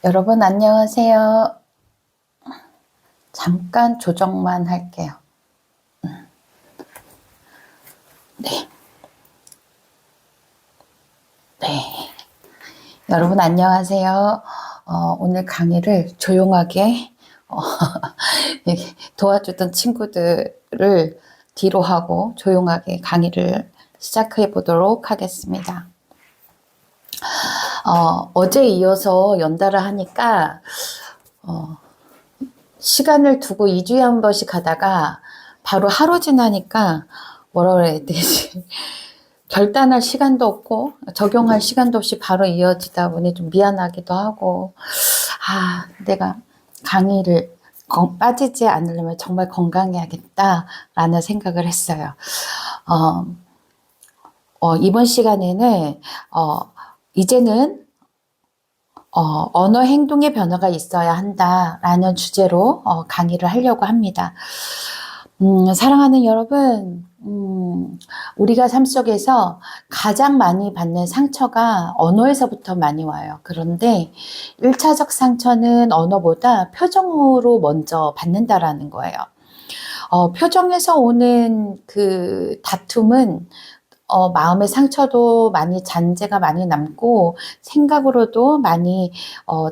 여러분 안녕하세요. 잠깐 조정만 할게요. 네. 네. 여러분 안녕하세요. 오늘 강의를 조용하게 도와주던 친구들을 뒤로 하고 조용하게 강의를 시작해 보도록 하겠습니다. 어제 이어서 연달아 하니까 시간을 두고 2주에 한 번씩 하다가 바로 하루 지나니까 뭐라 그래야 되지? 결단할 시간도 없고 적용할 시간도 없이 바로 이어지다 보니 좀 미안하기도 하고, 내가 강의를 빠지지 않으려면 정말 건강해야겠다라는 생각을 했어요. 이번 시간에는 이제는 언어 행동의 변화가 있어야 한다라는 주제로 강의를 하려고 합니다. 사랑하는 여러분, 우리가 삶 속에서 가장 많이 받는 상처가 언어에서부터 많이 와요. 그런데 1차적 상처는 언어보다 표정으로 먼저 받는다라는 거예요. 표정에서 오는 그 다툼은 마음의 상처도 많이 잔재가 많이 남고 생각으로도 많이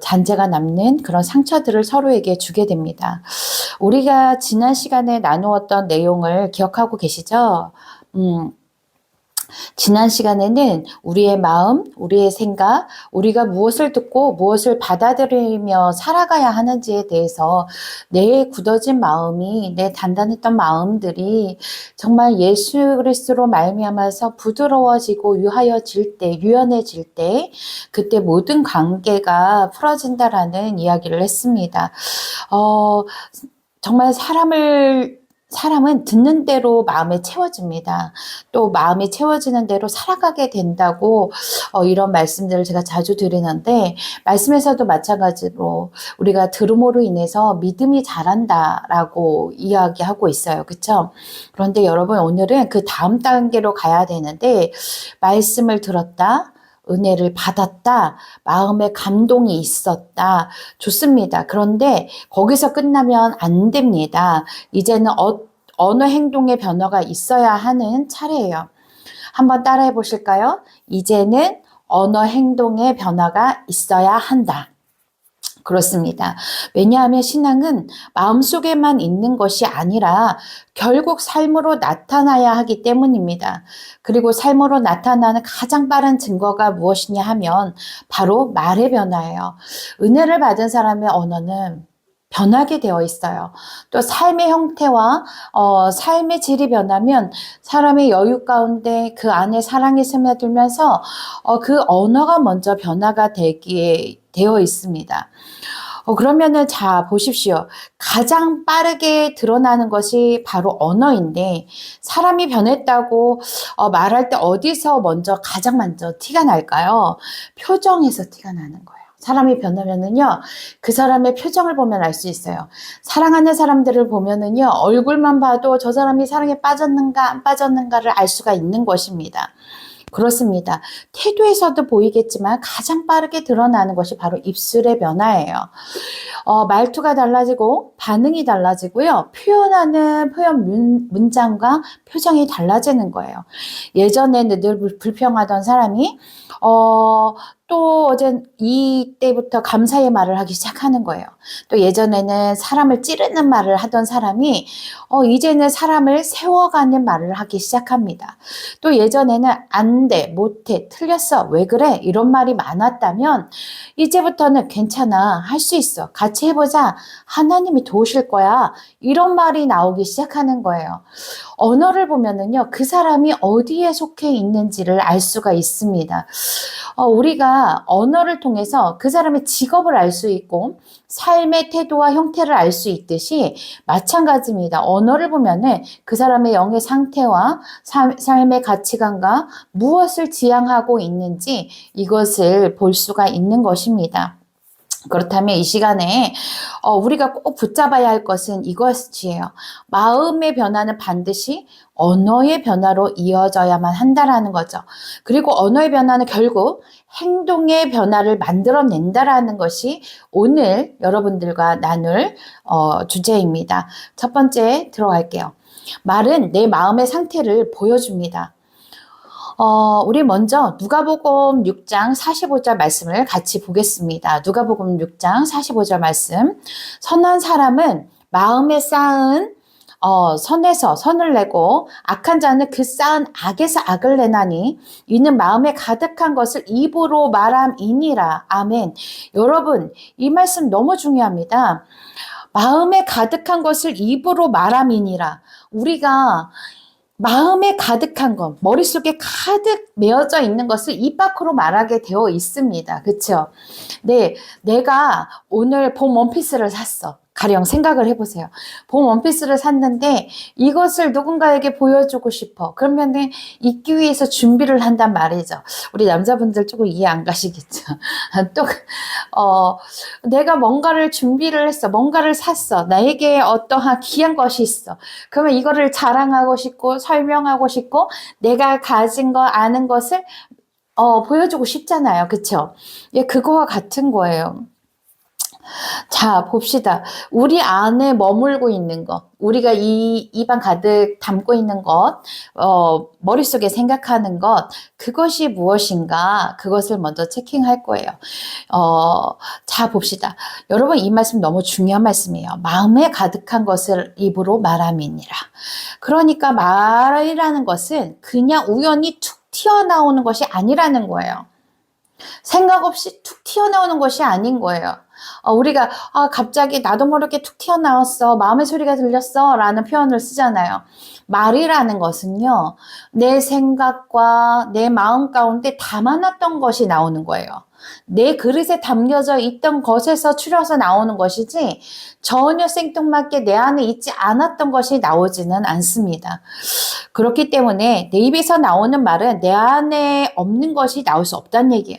잔재가 남는 그런 상처들을 서로에게 주게 됩니다. 우리가 지난 시간에 나누었던 내용을 기억하고 계시죠? 지난 시간에는 우리의 마음, 우리의 생각, 우리가 무엇을 듣고 무엇을 받아들이며 살아가야 하는지에 대해서 내 굳어진 마음이, 내 단단했던 마음들이 정말 예수 그리스도로 말미암아서 부드러워지고 유연해질 때 그때 모든 관계가 풀어진다라는 이야기를 했습니다. 정말 사람은 듣는 대로 마음에 채워집니다. 또 마음이 채워지는 대로 살아가게 된다고 이런 말씀들을 제가 자주 드리는데, 말씀에서도 마찬가지로 우리가 들음으로 인해서 믿음이 자란다라고 이야기하고 있어요. 그렇죠? 그런데 여러분, 오늘은 그 다음 단계로 가야 되는데, 말씀을 들었다, 은혜를 받았다, 마음에 감동이 있었다, 좋습니다. 그런데 거기서 끝나면 안 됩니다. 이제는 언어 행동의 변화가 있어야 하는 차례예요. 한번 따라해 보실까요? 이제는 언어 행동의 변화가 있어야 한다. 그렇습니다. 왜냐하면 신앙은 마음속에만 있는 것이 아니라 결국 삶으로 나타나야 하기 때문입니다. 그리고 삶으로 나타나는 가장 빠른 증거가 무엇이냐 하면 바로 말의 변화예요. 은혜를 받은 사람의 언어는 변하게 되어 있어요. 또 삶의 형태와 삶의 질이 변하면 사람의 여유 가운데 그 안에 사랑이 스며들면서 그 언어가 먼저 변화가 되기에 되어 있습니다. 그러면은 자 보십시오. 가장 빠르게 드러나는 것이 바로 언어인데, 사람이 변했다고 말할 때 어디서 가장 먼저 티가 날까요? 표정에서 티가 나는 거예요. 사람이 변하면은요, 그 사람의 표정을 보면 알 수 있어요. 사랑하는 사람들을 보면은요, 얼굴만 봐도 저 사람이 사랑에 빠졌는가 안 빠졌는가를 알 수가 있는 것입니다. 그렇습니다. 태도에서도 보이겠지만 가장 빠르게 드러나는 것이 바로 입술의 변화예요. 말투가 달라지고 반응이 달라지고요. 표현하는 문장과 표정이 달라지는 거예요. 예전에는 늘 불평하던 사람이 또 어제 이때부터 감사의 말을 하기 시작하는 거예요. 또 예전에는 사람을 찌르는 말을 하던 사람이 이제는 사람을 세워가는 말을 하기 시작합니다. 또 예전에는 안 돼, 못해, 틀렸어, 왜 그래? 이런 말이 많았다면 이제부터는 괜찮아, 할 수 있어, 같이 해보자, 하나님이 도우실 거야, 이런 말이 나오기 시작하는 거예요. 언어를 보면은요, 그 사람이 어디에 속해 있는지를 알 수가 있습니다. 우리가 언어를 통해서 그 사람의 직업을 알 수 있고 삶의 태도와 형태를 알 수 있듯이 마찬가지입니다. 언어를 보면은 그 사람의 영의 상태와 삶의 가치관과 무엇을 지향하고 있는지 이것을 볼 수가 있는 것입니다. 그렇다면 이 시간에 우리가 꼭 붙잡아야 할 것은 이것이에요. 마음의 변화는 반드시 언어의 변화로 이어져야만 한다라는 거죠. 그리고 언어의 변화는 결국 행동의 변화를 만들어낸다라는 것이 오늘 여러분들과 나눌 주제입니다. 첫 번째 들어갈게요. 말은 내 마음의 상태를 보여줍니다. 우리 먼저 누가복음 6장 45절 말씀을 같이 보겠습니다. 누가복음 6장 45절 말씀. 선한 사람은 마음에 쌓은 선에서 선을 내고 악한 자는 그 쌓은 악에서 악을 내나니 이는 마음에 가득한 것을 입으로 말함이니라. 아멘. 여러분, 이 말씀 너무 중요합니다. 마음에 가득한 것을 입으로 말함이니라. 우리가 마음에 가득한 것, 머릿속에 가득 메어져 있는 것을 입 밖으로 말하게 되어 있습니다. 그렇죠? 네, 내가 오늘 봄 원피스를 샀어. 가령 생각을 해보세요. 봄 원피스를 샀는데 이것을 누군가에게 보여주고 싶어. 그러면 입기 위해서 준비를 한단 말이죠. 우리 남자분들 조금 이해 안 가시겠죠. 또 내가 뭔가를 준비를 했어. 뭔가를 샀어. 나에게 어떠한 귀한 것이 있어. 그러면 이거를 자랑하고 싶고 설명하고 싶고 내가 가진 거 아는 것을 보여주고 싶잖아요. 그쵸? 예, 그거와 같은 거예요. 자, 봅시다. 우리 안에 머물고 있는 것, 우리가 입안 가득 담고 있는 것, 머릿속에 생각하는 것, 그것이 무엇인가? 그것을 먼저 체킹할 거예요. 자, 봅시다. 여러분, 이 말씀 너무 중요한 말씀이에요. 마음에 가득한 것을 입으로 말함이니라. 그러니까 말이라는 것은 그냥 우연히 툭 튀어나오는 것이 아니라는 거예요. 생각 없이 툭 튀어나오는 것이 아닌 거예요. 우리가 갑자기 나도 모르게 툭 튀어나왔어. 마음의 소리가 들렸어. 라는 표현을 쓰잖아요. 말이라는 것은요. 내 생각과 내 마음 가운데 담아놨던 것이 나오는 거예요. 내 그릇에 담겨져 있던 것에서 추려서 나오는 것이지 전혀 생뚱맞게 내 안에 있지 않았던 것이 나오지는 않습니다. 그렇기 때문에 내 입에서 나오는 말은 내 안에 없는 것이 나올 수 없다는 얘기예요.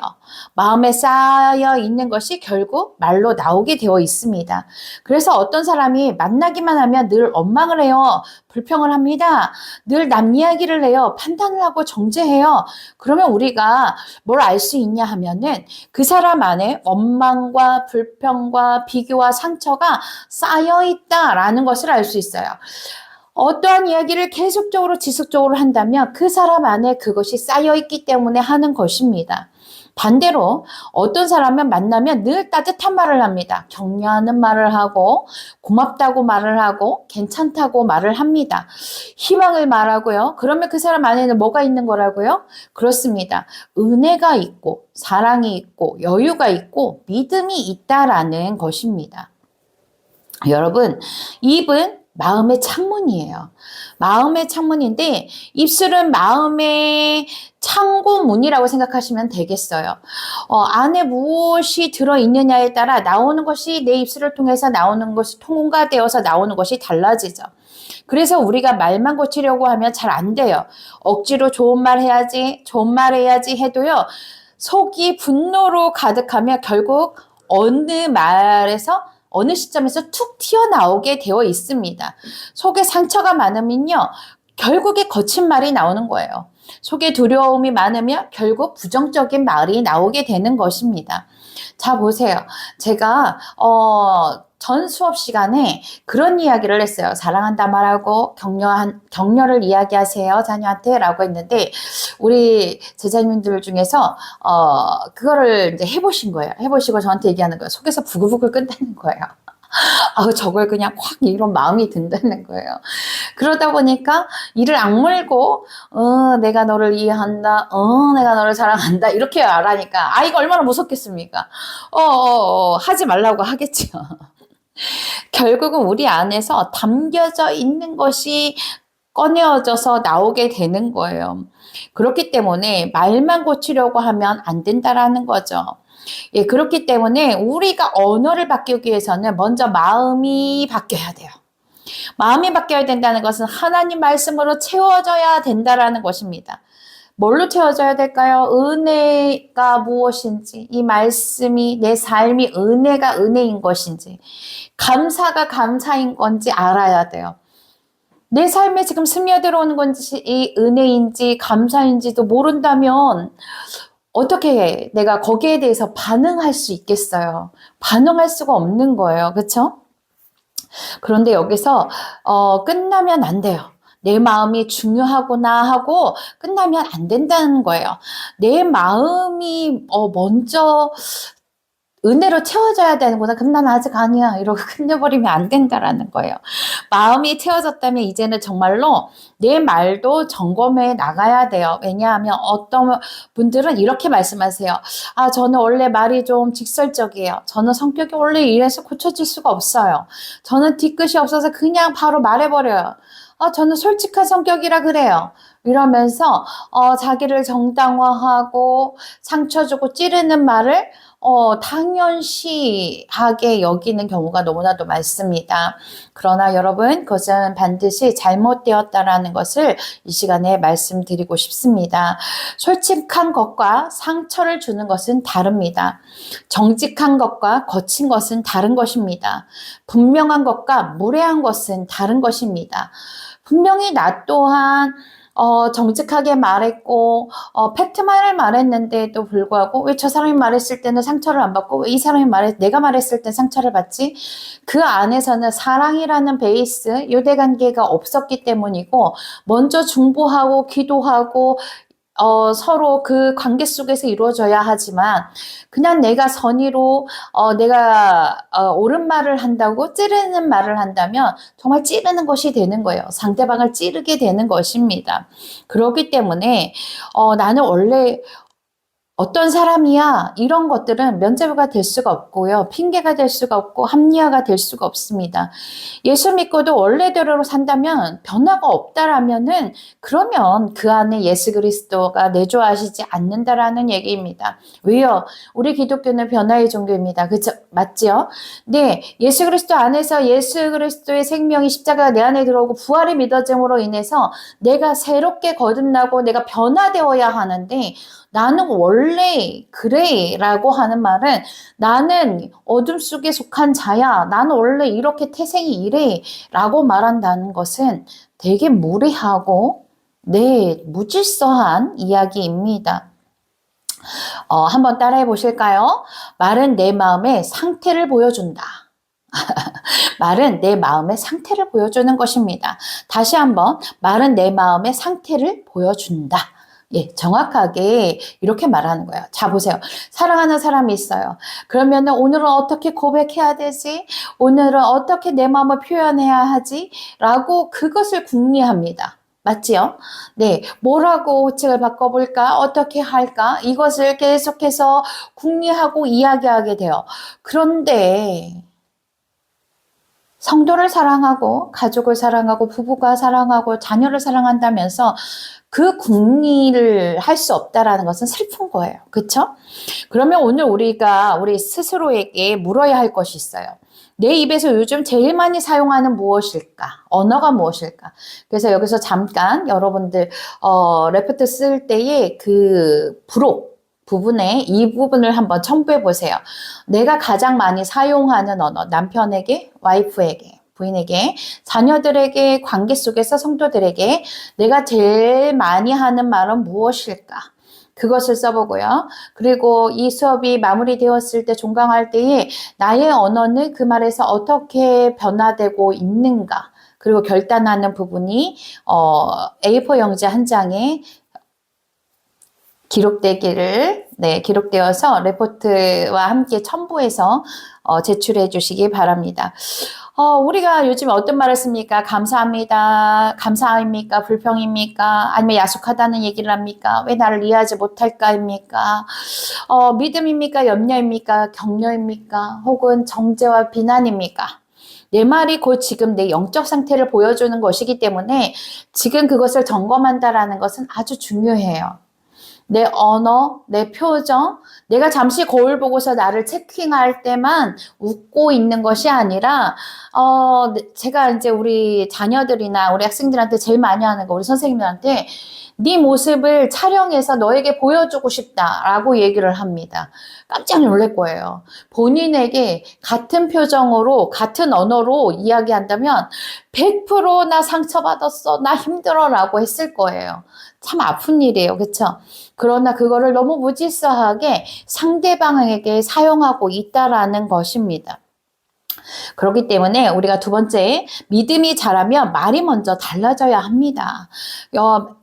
마음에 쌓여 있는 것이 결국 말로 나오게 되어 있습니다. 그래서 어떤 사람이 만나기만 하면 늘 원망을 해요. 불평을 합니다. 늘 남 이야기를 해요. 판단을 하고 정죄해요. 그러면 우리가 뭘 알 수 있냐 하면은 그 사람 안에 원망과 불평과 비교와 상처가 쌓여 있다라는 것을 알 수 있어요. 어떠한 이야기를 계속적으로 지속적으로 한다면 그 사람 안에 그것이 쌓여 있기 때문에 하는 것입니다. 반대로 어떤 사람은 만나면 늘 따뜻한 말을 합니다. 격려하는 말을 하고 고맙다고 말을 하고 괜찮다고 말을 합니다. 희망을 말하고요. 그러면 그 사람 안에는 뭐가 있는 거라고요? 그렇습니다. 은혜가 있고 사랑이 있고 여유가 있고 믿음이 있다라는 것입니다. 여러분, 입은 마음의 창문이에요. 마음의 창문인데 입술은 마음의 창고문이라고 생각하시면 되겠어요. 안에 무엇이 들어있느냐에 따라 나오는 것이 내 입술을 통해서 나오는 것이 통과되어서 나오는 것이 달라지죠. 그래서 우리가 말만 고치려고 하면 잘 안 돼요. 억지로 좋은 말 해야지, 좋은 말 해야지 해도요. 속이 분노로 가득하면 결국 어느 시점에서 툭 튀어나오게 되어 있습니다. 속에 상처가 많으면요. 결국에 거친 말이 나오는 거예요. 속에 두려움이 많으면 결국 부정적인 말이 나오게 되는 것입니다. 자, 보세요. 제가 전 수업 시간에 그런 이야기를 했어요. 사랑한다 말하고 격려를 이야기하세요. 자녀한테 라고 했는데 우리 제자님들 중에서 그거를 이제 해보신 거예요. 해보시고 저한테 얘기하는 거예요. 속에서 부글부글 끓다는 거예요. 저걸 그냥 확 이런 마음이 든다는 거예요. 그러다 보니까 이를 악물고 내가 너를 이해한다. 내가 너를 사랑한다. 이렇게 말하니까 아이가 얼마나 무섭겠습니까? 하지 말라고 하겠죠. 결국은 우리 안에서 담겨져 있는 것이 꺼내어져서 나오게 되는 거예요. 그렇기 때문에 말만 고치려고 하면 안 된다라는 거죠. 예, 그렇기 때문에 우리가 언어를 바꾸기 위해서는 먼저 마음이 바뀌어야 돼요. 마음이 바뀌어야 된다는 것은 하나님 말씀으로 채워져야 된다라는 것입니다. 뭘로 채워져야 될까요? 은혜가 무엇인지, 이 말씀이 내 삶이 은혜가 은혜인 것인지, 감사가 감사인 건지 알아야 돼요. 내 삶에 지금 스며들어오는 건지 이 은혜인지 감사인지도 모른다면 어떻게 내가 거기에 대해서 반응할 수 있겠어요? 반응할 수가 없는 거예요. 그쵸? 그런데 여기서 끝나면 안 돼요. 내 마음이 중요하구나 하고 끝나면 안 된다는 거예요. 내 마음이 먼저 은혜로 채워져야 되는구나. 그럼 난 아직 아니야. 이러고 끝내버리면 안 된다라는 거예요. 마음이 채워졌다면 이제는 정말로 내 말도 점검해 나가야 돼요. 왜냐하면 어떤 분들은 이렇게 말씀하세요. 아, 저는 원래 말이 좀 직설적이에요. 저는 성격이 원래 이래서 고쳐질 수가 없어요. 저는 뒤끝이 없어서 그냥 바로 말해버려요. 저는 솔직한 성격이라 그래요. 이러면서 자기를 정당화하고 상처 주고 찌르는 말을 당연시하게 여기는 경우가 너무나도 많습니다. 그러나 여러분, 그것은 반드시 잘못되었다라는 것을 이 시간에 말씀드리고 싶습니다. 솔직한 것과 상처를 주는 것은 다릅니다. 정직한 것과 거친 것은 다른 것입니다. 분명한 것과 무례한 것은 다른 것입니다. 분명히 나 또한 정직하게 말했고 팩트만을 말했는데도 불구하고 왜 저 사람이 말했을 때는 상처를 안 받고 왜 이 사람이 내가 말했을 때 상처를 받지? 그 안에서는 사랑이라는 베이스, 유대관계가 없었기 때문이고 먼저 중보하고 기도하고 서로 그 관계 속에서 이루어져야 하지만 그냥 내가 선의로 내가 옳은 말을 한다고 찌르는 말을 한다면 정말 찌르는 것이 되는 거예요. 상대방을 찌르게 되는 것입니다. 그렇기 때문에 나는 원래 어떤 사람이야 이런 것들은 면죄부가 될 수가 없고요. 핑계가 될 수가 없고 합리화가 될 수가 없습니다. 예수 믿고도 원래대로 산다면 변화가 없다라면은 그러면 그 안에 예수 그리스도가 내조하시지 않는다라는 얘기입니다. 왜요? 우리 기독교는 변화의 종교입니다. 그죠? 맞지요? 네, 예수 그리스도 안에서 예수 그리스도의 생명이 십자가가 내 안에 들어오고 부활의 믿어짐으로 인해서 내가 새롭게 거듭나고 내가 변화되어야 하는데 나는 원래 그래 라고 하는 말은 나는 어둠 속에 속한 자야. 나는 원래 이렇게 태생이 이래 라고 말한다는 것은 되게 무례하고 무질서한 이야기입니다. 한번 따라해 보실까요? 말은 내 마음의 상태를 보여준다. 말은 내 마음의 상태를 보여주는 것입니다. 다시 한번 말은 내 마음의 상태를 보여준다. 예, 정확하게 이렇게 말하는 거예요. 자, 보세요. 사랑하는 사람이 있어요. 그러면 오늘은 어떻게 고백해야 되지? 오늘은 어떻게 내 마음을 표현해야 하지? 라고 그것을 궁리합니다. 맞지요? 네, 뭐라고 호칭을 바꿔볼까? 어떻게 할까? 이것을 계속해서 궁리하고 이야기하게 돼요. 그런데 성도를 사랑하고 가족을 사랑하고 부부가 사랑하고 자녀를 사랑한다면서 그 궁리를 할 수 없다라는 것은 슬픈 거예요. 그렇죠? 그러면 오늘 우리가 우리 스스로에게 물어야 할 것이 있어요. 내 입에서 요즘 제일 많이 사용하는 무엇일까? 언어가 무엇일까? 그래서 여기서 잠깐 여러분들 레포트 쓸 때에 그 부분에 이 부분을 한번 첨부해 보세요. 내가 가장 많이 사용하는 언어, 남편에게, 와이프에게, 부인에게, 자녀들에게, 관계 속에서 성도들에게 내가 제일 많이 하는 말은 무엇일까? 그것을 써보고요. 그리고 이 수업이 마무리되었을 때 종강할 때에 나의 언어는 그 말에서 어떻게 변화되고 있는가? 그리고 결단하는 부분이 A4 용지 한 장에 기록되어서 레포트와 함께 첨부해서 제출해 주시기 바랍니다. 우리가 요즘 어떤 말을 씁니까? 감사합니다. 감사합니까? 불평입니까? 아니면 야속하다는 얘기를 합니까? 왜 나를 이해하지 못할까입니까? 믿음입니까? 염려입니까? 격려입니까? 혹은 정죄와 비난입니까? 내 말이 곧 지금 내 영적 상태를 보여주는 것이기 때문에 지금 그것을 점검한다라는 것은 아주 중요해요. 내 언어, 내 표정, 내가 잠시 거울 보고서 나를 체킹할 때만 웃고 있는 것이 아니라, 제가 이제 우리 자녀들이나 우리 학생들한테 제일 많이 하는 거, 우리 선생님들한테 네 모습을 촬영해서 너에게 보여주고 싶다라고 얘기를 합니다. 깜짝 놀랄 거예요. 본인에게 같은 표정으로 같은 언어로 이야기한다면 100%나 상처받았어, 나 힘들어라고 했을 거예요. 참 아픈 일이에요. 그렇죠? 그러나 그거를 너무 무질서하게 상대방에게 사용하고 있다라는 것입니다. 그렇기 때문에 우리가 두 번째, 믿음이 자라면 말이 먼저 달라져야 합니다.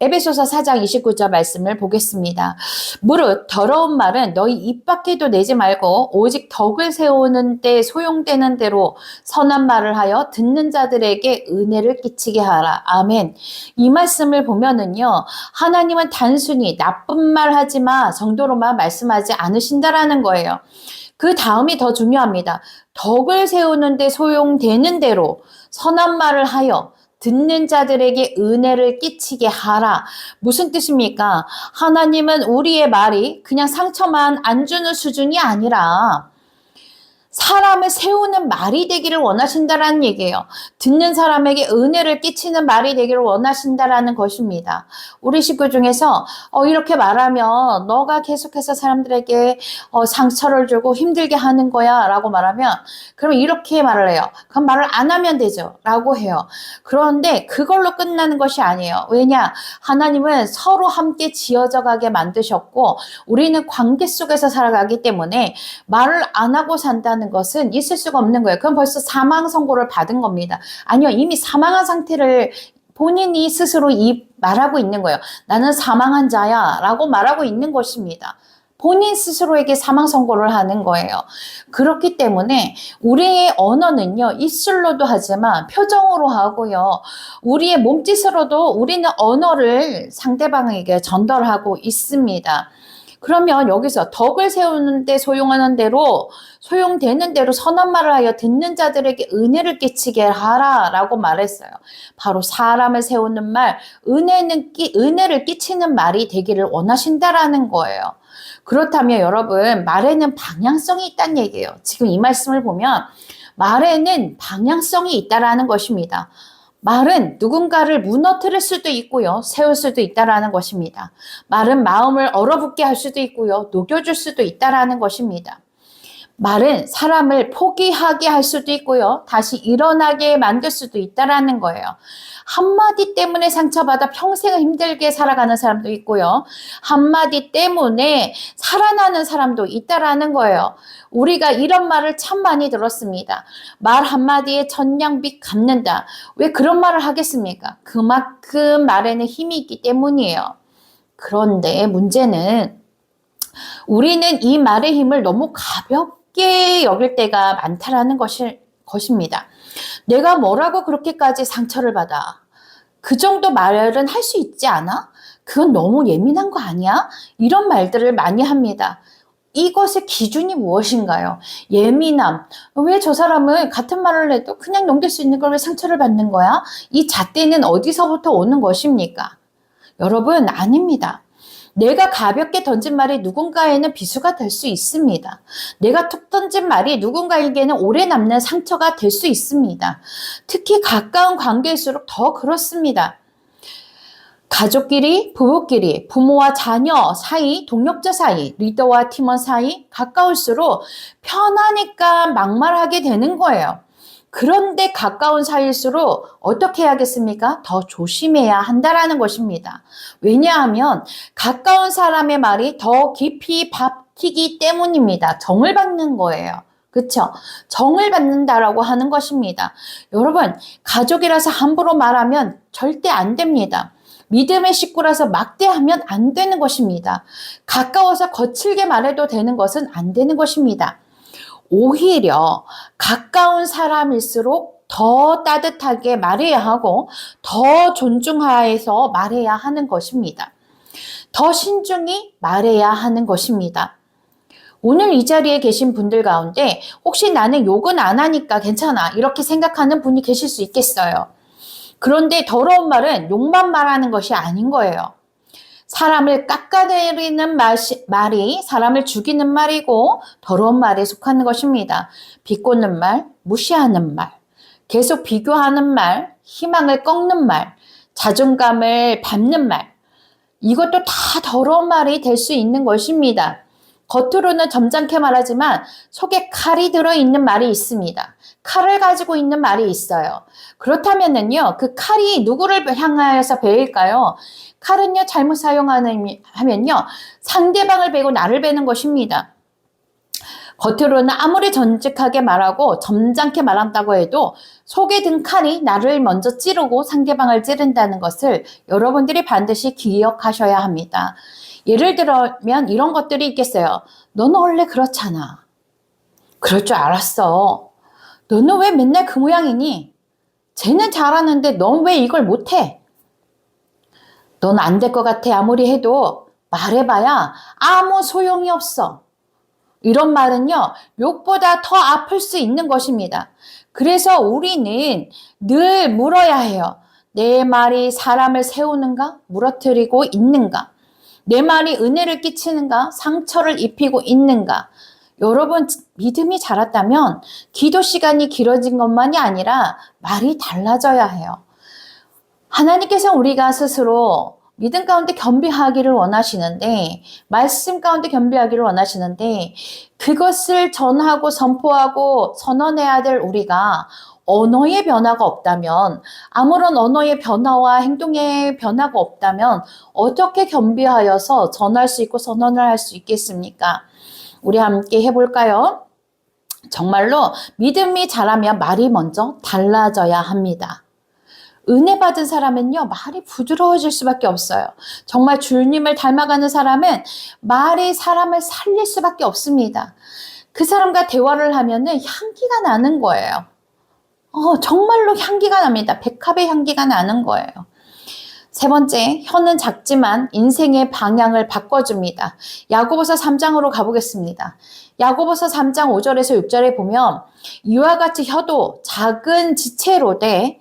에베소서 4장 29절 말씀을 보겠습니다. 무릇 더러운 말은 너희 입 밖에도 내지 말고 오직 덕을 세우는 데 소용되는 대로 선한 말을 하여 듣는 자들에게 은혜를 끼치게 하라. 아멘. 이 말씀을 보면은요, 하나님은 단순히 나쁜 말 하지 마 정도로만 말씀하지 않으신다라는 거예요. 그 다음이 더 중요합니다. 덕을 세우는데 소용되는 대로 선한 말을 하여 듣는 자들에게 은혜를 끼치게 하라. 무슨 뜻입니까? 하나님은 우리의 말이 그냥 상처만 안 주는 수준이 아니라 사람을 세우는 말이 되기를 원하신다라는 얘기예요. 듣는 사람에게 은혜를 끼치는 말이 되기를 원하신다라는 것입니다. 우리 식구 중에서 이렇게 말하면 너가 계속해서 사람들에게 상처를 주고 힘들게 하는 거야 라고 말하면, 그러면 이렇게 말을 해요. 그럼 말을 안 하면 되죠 라고 해요. 그런데 그걸로 끝나는 것이 아니에요. 왜냐? 하나님은 서로 함께 지어져 가게 만드셨고 우리는 관계 속에서 살아가기 때문에 말을 안 하고 산다는 것은 있을 수가 없는 거예요. 그럼 벌써 사망 선고를 받은 겁니다. 아니요, 이미 사망한 상태를 본인이 스스로 말하고 있는 거예요. 나는 사망한 자야 라고 말하고 있는 것입니다. 본인 스스로에게 사망 선고를 하는 거예요. 그렇기 때문에 우리의 언어는요, 입술로도 하지만 표정으로 하고요, 우리의 몸짓으로도 우리는 언어를 상대방에게 전달하고 있습니다. 그러면 여기서 덕을 세우는데 소용하는 대로 소용되는 대로 선한 말을 하여 듣는 자들에게 은혜를 끼치게 하라라고 말했어요. 바로 사람을 세우는 말, 은혜를 끼치는 말이 되기를 원하신다라는 거예요. 그렇다면 여러분, 말에는 방향성이 있다는 얘기예요. 지금 이 말씀을 보면 말에는 방향성이 있다라는 것입니다. 말은 누군가를 무너뜨릴 수도 있고요, 세울 수도 있다라는 것입니다. 말은 마음을 얼어붙게 할 수도 있고요, 녹여줄 수도 있다라는 것입니다. 말은 사람을 포기하게 할 수도 있고요, 다시 일어나게 만들 수도 있다라는 거예요. 한마디 때문에 상처받아 평생을 힘들게 살아가는 사람도 있고요, 한마디 때문에 살아나는 사람도 있다라는 거예요. 우리가 이런 말을 참 많이 들었습니다. 말 한마디에 천냥빚 갚는다. 왜 그런 말을 하겠습니까? 그만큼 말에는 힘이 있기 때문이에요. 그런데 문제는 우리는 이 말의 힘을 너무 가볍게 여길 때가 많다라는 것입니다. 내가 뭐라고 그렇게까지 상처를 받아? 그 정도 말은 할 수 있지 않아? 그건 너무 예민한 거 아니야? 이런 말들을 많이 합니다. 이것의 기준이 무엇인가요? 예민함. 왜 저 사람은 같은 말을 해도 그냥 넘길 수 있는 걸 왜 상처를 받는 거야? 이 잣대는 어디서부터 오는 것입니까? 여러분, 아닙니다. 내가 가볍게 던진 말이 누군가에는 비수가 될 수 있습니다. 내가 툭 던진 말이 누군가에게는 오래 남는 상처가 될 수 있습니다. 특히 가까운 관계일수록 더 그렇습니다. 가족끼리, 부부끼리, 부모와 자녀 사이, 동력자 사이, 리더와 팀원 사이 가까울수록 편하니까 막말하게 되는 거예요. 그런데 가까운 사이일수록 어떻게 해야겠습니까? 더 조심해야 한다라는 것입니다. 왜냐하면 가까운 사람의 말이 더 깊이 박히기 때문입니다. 정을 받는 거예요. 그렇죠? 정을 받는다라고 하는 것입니다. 여러분, 가족이라서 함부로 말하면 절대 안 됩니다. 믿음의 식구라서 막대하면 안 되는 것입니다. 가까워서 거칠게 말해도 되는 것은 안 되는 것입니다. 오히려 가까운 사람일수록 더 따뜻하게 말해야 하고 더 존중하여서 말해야 하는 것입니다. 더 신중히 말해야 하는 것입니다. 오늘 이 자리에 계신 분들 가운데 혹시 나는 욕은 안 하니까 괜찮아 이렇게 생각하는 분이 계실 수 있겠어요. 그런데 더러운 말은 욕만 말하는 것이 아닌 거예요. 사람을 깎아내리는 말이 사람을 죽이는 말이고 더러운 말에 속하는 것입니다. 비꼬는 말, 무시하는 말, 계속 비교하는 말, 희망을 꺾는 말, 자존감을 밟는 말, 이것도 다 더러운 말이 될 수 있는 것입니다. 겉으로는 점잖게 말하지만 속에 칼이 들어있는 말이 있습니다. 칼을 가지고 있는 말이 있어요. 그렇다면은요, 그 칼이 누구를 향하여서 베일까요? 칼은요, 잘못 사용하면요, 상대방을 베고 나를 베는 것입니다. 겉으로는 아무리 정직하게 말하고 점잖게 말한다고 해도 속에 든 칼이 나를 먼저 찌르고 상대방을 찌른다는 것을 여러분들이 반드시 기억하셔야 합니다. 예를 들면 이런 것들이 있겠어요. 너는 원래 그렇잖아. 그럴 줄 알았어. 너는 왜 맨날 그 모양이니? 쟤는 잘하는데 넌 왜 이걸 못해? 넌 안 될 것 같아. 아무리 해도 말해봐야 아무 소용이 없어. 이런 말은요, 욕보다 더 아플 수 있는 것입니다. 그래서 우리는 늘 물어야 해요. 내 말이 사람을 세우는가? 무너뜨리고 있는가? 내 말이 은혜를 끼치는가? 상처를 입히고 있는가? 여러분, 믿음이 자랐다면 기도 시간이 길어진 것만이 아니라 말이 달라져야 해요. 하나님께서 우리가 스스로 믿음 가운데 겸비하기를 원하시는데, 말씀 가운데 겸비하기를 원하시는데, 그것을 전하고 선포하고 선언해야 될 우리가 언어의 변화가 없다면, 아무런 언어의 변화와 행동의 변화가 없다면 어떻게 겸비하여서 전할 수 있고 선언을 할 수 있겠습니까? 우리 함께 해볼까요? 정말로 믿음이 자라면 말이 먼저 달라져야 합니다. 은혜 받은 사람은요, 말이 부드러워질 수밖에 없어요. 정말 주님을 닮아가는 사람은 말이 사람을 살릴 수밖에 없습니다. 그 사람과 대화를 하면은 향기가 나는 거예요. 정말로 향기가 납니다. 백합의 향기가 나는 거예요. 세 번째, 혀는 작지만 인생의 방향을 바꿔줍니다. 야고보서 3장으로 가보겠습니다. 야고보서 3장 5절에서 6절에 보면 이와 같이 혀도 작은 지체로되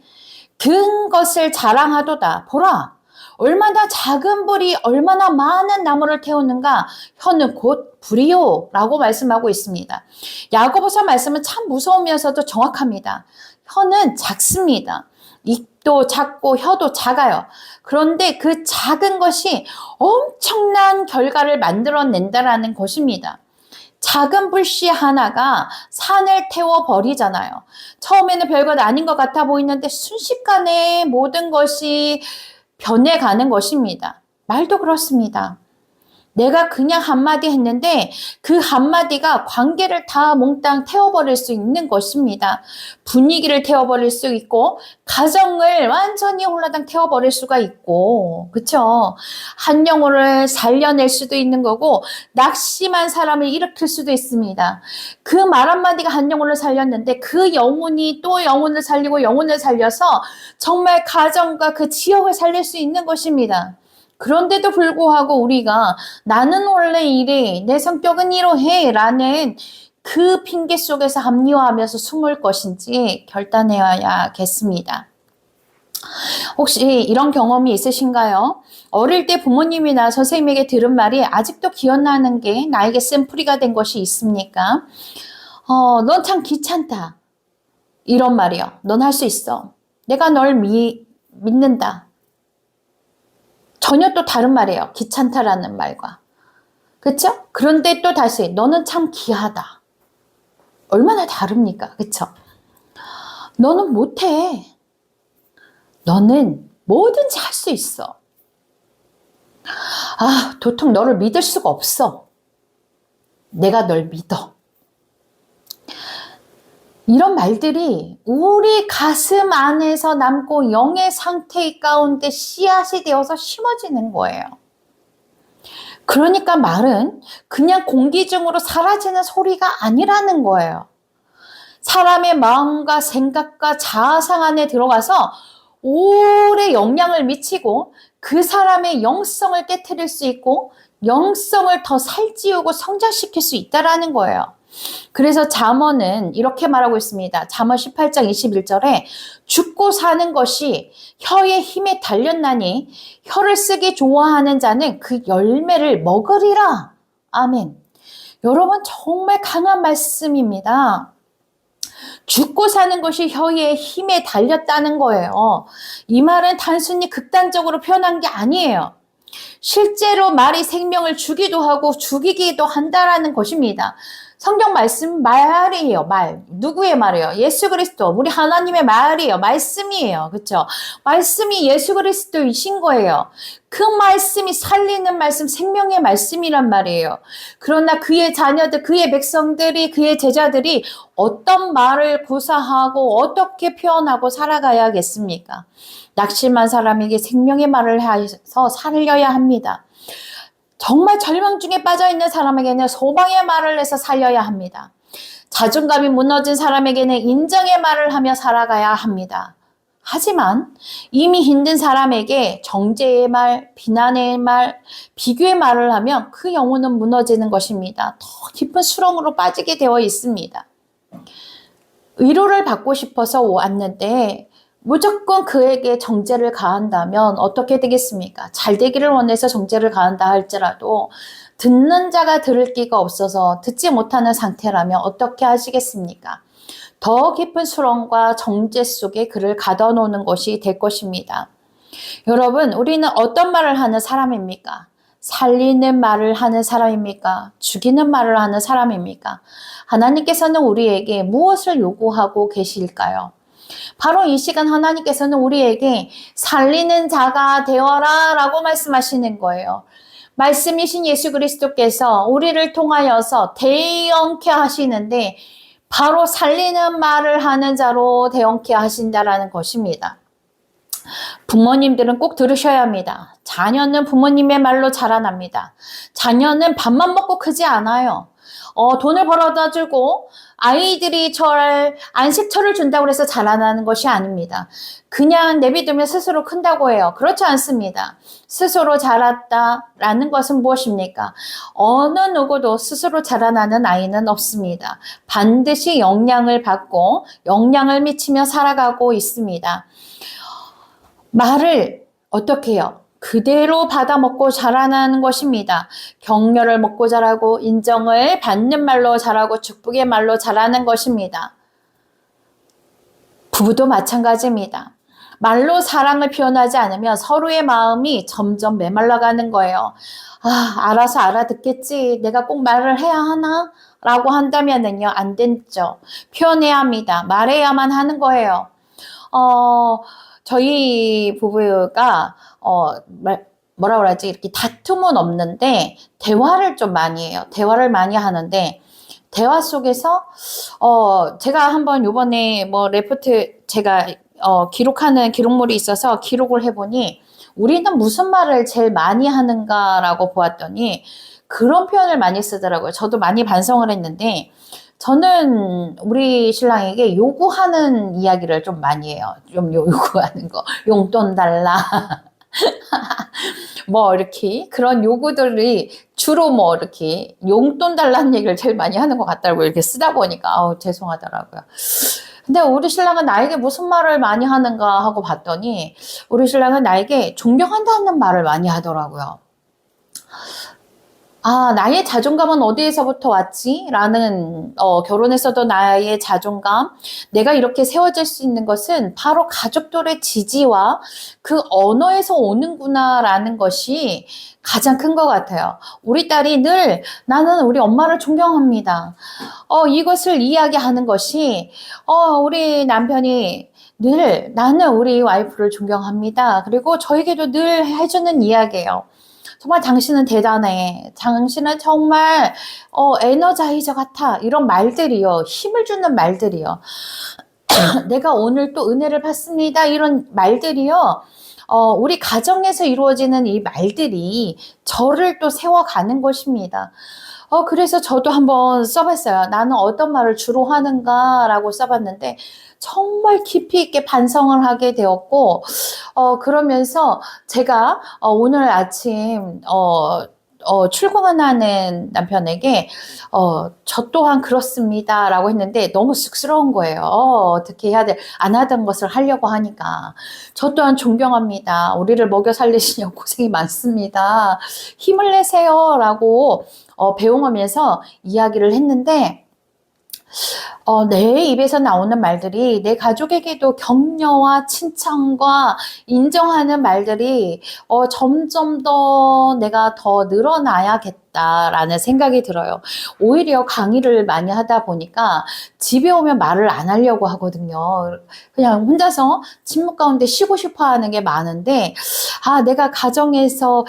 큰 것을 자랑하도다. 보라, 얼마나 작은 불이 얼마나 많은 나무를 태우는가. 혀는 곧 불이요 라고 말씀하고 있습니다. 야고보서 말씀은 참 무서우면서도 정확합니다. 혀는 작습니다. 입도 작고 혀도 작아요. 그런데 그 작은 것이 엄청난 결과를 만들어낸다라는 것입니다. 작은 불씨 하나가 산을 태워버리잖아요. 처음에는 별것 아닌 것 같아 보이는데 순식간에 모든 것이 변해가는 것입니다. 말도 그렇습니다. 내가 그냥 한마디 했는데 그 한마디가 관계를 다 몽땅 태워버릴 수 있는 것입니다. 분위기를 태워버릴 수 있고 가정을 완전히 홀라당 태워버릴 수가 있고, 그쵸? 한 영혼을 살려낼 수도 있는 거고 낙심한 사람을 일으킬 수도 있습니다. 그 말 한마디가 한 영혼을 살렸는데 그 영혼이 또 영혼을 살리고 영혼을 살려서 정말 가정과 그 지역을 살릴 수 있는 것입니다. 그런데도 불구하고 우리가 나는 원래 이래, 내 성격은 이러해 라는 그 핑계 속에서 합리화하면서 숨을 것인지 결단해야겠습니다. 혹시 이런 경험이 있으신가요? 어릴 때 부모님이나 선생님에게 들은 말이 아직도 기억나는 게 나에게 쓴풀이가 된 것이 있습니까? 넌 참 귀찮다. 이런 말이요. 넌 할 수 있어. 내가 널 믿는다. 전혀 또 다른 말이에요. 귀찮다라는 말과. 그쵸? 그런데 또 다시 너는 참 귀하다. 얼마나 다릅니까? 그쵸? 너는 못해. 너는 뭐든지 할 수 있어. 도통 너를 믿을 수가 없어. 내가 널 믿어. 이런 말들이 우리 가슴 안에서 남고 영의 상태 가운데 씨앗이 되어서 심어지는 거예요. 그러니까 말은 그냥 공기 중으로 사라지는 소리가 아니라는 거예요. 사람의 마음과 생각과 자아상 안에 들어가서 오래 영향을 미치고 그 사람의 영성을 깨트릴 수 있고 영성을 더 살찌우고 성장시킬 수 있다는 거예요. 그래서 잠언은 이렇게 말하고 있습니다. 잠언 18장 21절에 죽고 사는 것이 혀의 힘에 달렸나니 혀를 쓰기 좋아하는 자는 그 열매를 먹으리라. 아멘. 여러분 정말 강한 말씀입니다. 죽고 사는 것이 혀의 힘에 달렸다는 거예요. 이 말은 단순히 극단적으로 표현한 게 아니에요. 실제로 말이 생명을 주기도 하고 죽이기도 한다라는 것입니다. 성경 말씀 말이에요. 말. 누구의 말이에요? 예수 그리스도. 우리 하나님의 말이에요. 말씀이에요. 그렇죠? 말씀이 예수 그리스도이신 거예요. 그 말씀이 살리는 말씀, 생명의 말씀이란 말이에요. 그러나 그의 자녀들, 그의 백성들이, 그의 제자들이 어떤 말을 구사하고 어떻게 표현하고 살아가야겠습니까? 낙심한 사람에게 생명의 말을 해서 살려야 합니다. 정말 절망 중에 빠져있는 사람에게는 소망의 말을 해서 살려야 합니다. 자존감이 무너진 사람에게는 인정의 말을 하며 살아가야 합니다. 하지만 이미 힘든 사람에게 정죄의 말, 비난의 말, 비교의 말을 하면 그 영혼은 무너지는 것입니다. 더 깊은 수렁으로 빠지게 되어 있습니다. 위로를 받고 싶어서 왔는데 무조건 그에게 정죄를 가한다면 어떻게 되겠습니까? 잘 되기를 원해서 정죄를 가한다 할지라도 듣는 자가 들을 끼가 없어서 듣지 못하는 상태라면 어떻게 하시겠습니까? 더 깊은 수렁과 정죄 속에 그를 가둬놓는 것이 될 것입니다. 여러분, 우리는 어떤 말을 하는 사람입니까? 살리는 말을 하는 사람입니까? 죽이는 말을 하는 사람입니까? 하나님께서는 우리에게 무엇을 요구하고 계실까요? 바로 이 시간 하나님께서는 우리에게 살리는 자가 되어라 라고 말씀하시는 거예요. 말씀이신 예수 그리스도께서 우리를 통하여서 대언케 하시는데 바로 살리는 말을 하는 자로 대언케 하신다라는 것입니다. 부모님들은 꼭 들으셔야 합니다. 자녀는 부모님의 말로 자라납니다. 자녀는 밥만 먹고 크지 않아요. 돈을 벌어다 주고 아이들이 안식처를 준다고 해서 자라나는 것이 아닙니다. 그냥 내비두면 스스로 큰다고 해요. 그렇지 않습니다. 스스로 자랐다라는 것은 무엇입니까? 어느 누구도 스스로 자라나는 아이는 없습니다. 반드시 영향을 받고 영향을 미치며 살아가고 있습니다. 말을 어떻게 해요? 그대로 받아먹고 자라나는 것입니다. 격려를 먹고 자라고 인정을 받는 말로 자라고 축복의 말로 자라는 것입니다. 부부도 마찬가지입니다. 말로 사랑을 표현하지 않으면 서로의 마음이 점점 메말라가는 거예요. 알아서 알아듣겠지. 내가 꼭 말을 해야 하나? 라고 한다면은요, 안 되죠. 표현해야 합니다. 말해야만 하는 거예요. 저희 부부가 뭐라 그러지? 이렇게 다툼은 없는데 대화를 좀 많이 해요. 대화를 많이 하는데 대화 속에서 제가 한번 요번에 레포트 제가 기록하는 기록물이 있어서 기록을 해보니 우리는 무슨 말을 제일 많이 하는가라고 보았더니 그런 표현을 많이 쓰더라고요. 저도 많이 반성을 했는데 저는 우리 신랑에게 요구하는 이야기를 좀 많이 해요. 좀 요구하는 거. 용돈 달라. 이렇게 그런 요구들이 주로 이렇게 용돈 달라는 얘기를 제일 많이 하는 것 같다고 이렇게 쓰다 보니까 죄송하더라고요. 근데 우리 신랑은 나에게 무슨 말을 많이 하는가 하고 봤더니 우리 신랑은 나에게 존경한다는 말을 많이 하더라고요. 나의 자존감은 어디에서부터 왔지? 라는 결혼에서도 나의 자존감, 내가 이렇게 세워질 수 있는 것은 바로 가족들의 지지와 그 언어에서 오는구나 라는 것이 가장 큰 것 같아요. 우리 딸이 늘 나는 우리 엄마를 존경합니다. 이것을 이야기하는 것이 우리 남편이 늘 나는 우리 와이프를 존경합니다. 그리고 저에게도 늘 해주는 이야기예요. 정말 당신은 대단해. 당신은 정말 에너자이저 같아. 이런 말들이요. 힘을 주는 말들이요. 내가 오늘 또 은혜를 받습니다. 이런 말들이요. 우리 가정에서 이루어지는 이 말들이 저를 또 세워가는 것입니다. 그래서 저도 한번 써봤어요. 나는 어떤 말을 주로 하는가라고 써봤는데 정말 깊이 있게 반성을 하게 되었고 그러면서 제가 오늘 아침 출근하는 남편에게 저 또한 그렇습니다 라고 했는데 너무 쑥스러운 거예요. 어떻게 해야 돼? 안 하던 것을 하려고 하니까. 저 또한 존경합니다. 우리를 먹여 살리시려고 고생이 많습니다. 힘을 내세요 라고 배웅하면서 이야기를 했는데 내 입에서 나오는 말들이 내 가족에게도 격려와 칭찬과 인정하는 말들이 점점 더 내가 더 늘어나야겠다라는 생각이 들어요. 오히려 강의를 많이 하다 보니까 집에 오면 말을 안 하려고 하거든요. 그냥 혼자서 침묵 가운데 쉬고 싶어 하는 게 많은데, 내가 가정에서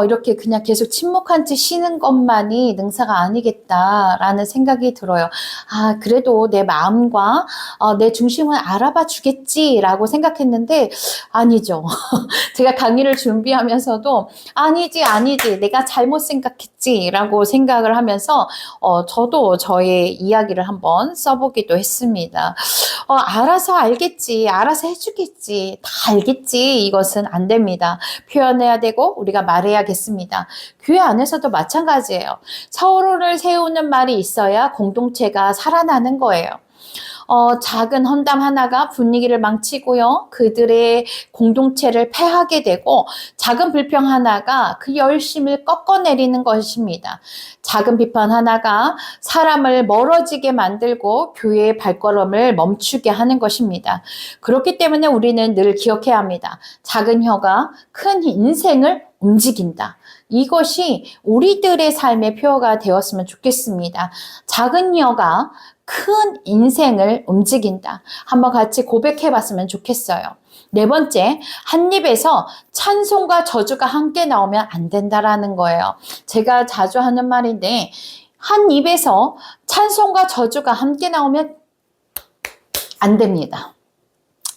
이렇게 그냥 계속 침묵한 채 쉬는 것만이 능사가 아니겠다라는 생각이 들어요. 그래도 내 마음과 내 중심은 알아봐 주겠지라고 생각했는데 아니죠. 제가 강의를 준비하면서도 아니지 내가 잘못 생각했지라고 생각을 하면서 저도 저의 이야기를 한번 써보기도 했습니다. 알아서 알겠지, 알아서 해주겠지, 다 알겠지, 이것은 안 됩니다. 표현해야 되고 우리가 말해야겠습니다. 교회 안에서도 마찬가지예요. 서로를 세우는 말이 있어야 공동체가 살아나는 거예요. 작은 헌담 하나가 분위기를 망치고요. 그들의 공동체를 패하게 되고 작은 불평 하나가 그 열심을 꺾어내리는 것입니다. 작은 비판 하나가 사람을 멀어지게 만들고 교회의 발걸음을 멈추게 하는 것입니다. 그렇기 때문에 우리는 늘 기억해야 합니다. 작은 혀가 큰 인생을 움직인다. 이것이 우리들의 삶의 표어가 되었으면 좋겠습니다. 작은 혀가 큰 인생을 움직인다. 한번 같이 고백해 봤으면 좋겠어요. 네 번째, 한 입에서 찬송과 저주가 함께 나오면 안 된다라는 거예요. 제가 자주 하는 말인데, 한 입에서 찬송과 저주가 함께 나오면 안 됩니다.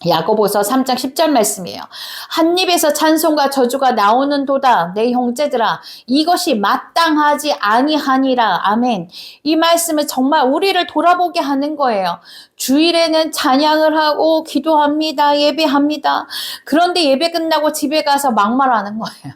야고보서 3장 10절 말씀이에요. 한 입에서 찬송과 저주가 나오는 도다. 내 형제들아, 이것이 마땅하지 아니하니라. 아멘. 이 말씀은 정말 우리를 돌아보게 하는 거예요. 주일에는 찬양을 하고 기도합니다. 예배합니다. 그런데 예배 끝나고 집에 가서 막말하는 거예요.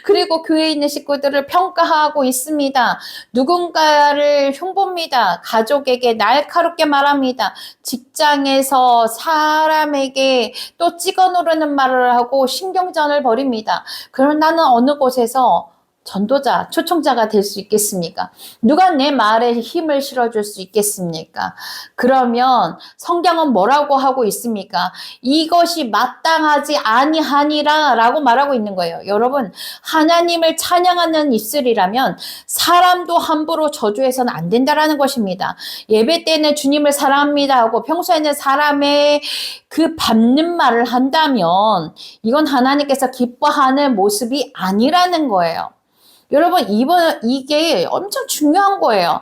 그리고 교회에 있는 식구들을 평가하고 있습니다. 누군가를 흉봅니다. 가족에게 날카롭게 말합니다. 직장에서 사람에게 또 찍어 누르는 말을 하고 신경전을 벌입니다. 그럼 나는 어느 곳에서 전도자, 초청자가 될 수 있겠습니까? 누가 내 말에 힘을 실어줄 수 있겠습니까? 그러면 성경은 뭐라고 하고 있습니까? 이것이 마땅하지 아니하니라 라고 말하고 있는 거예요. 여러분, 하나님을 찬양하는 입술이라면 사람도 함부로 저주해서는 안 된다라는 것입니다. 예배 때는 주님을 사랑합니다 하고 평소에는 사람의 그 밟는 말을 한다면 이건 하나님께서 기뻐하는 모습이 아니라는 거예요. 여러분, 이게 엄청 중요한 거예요.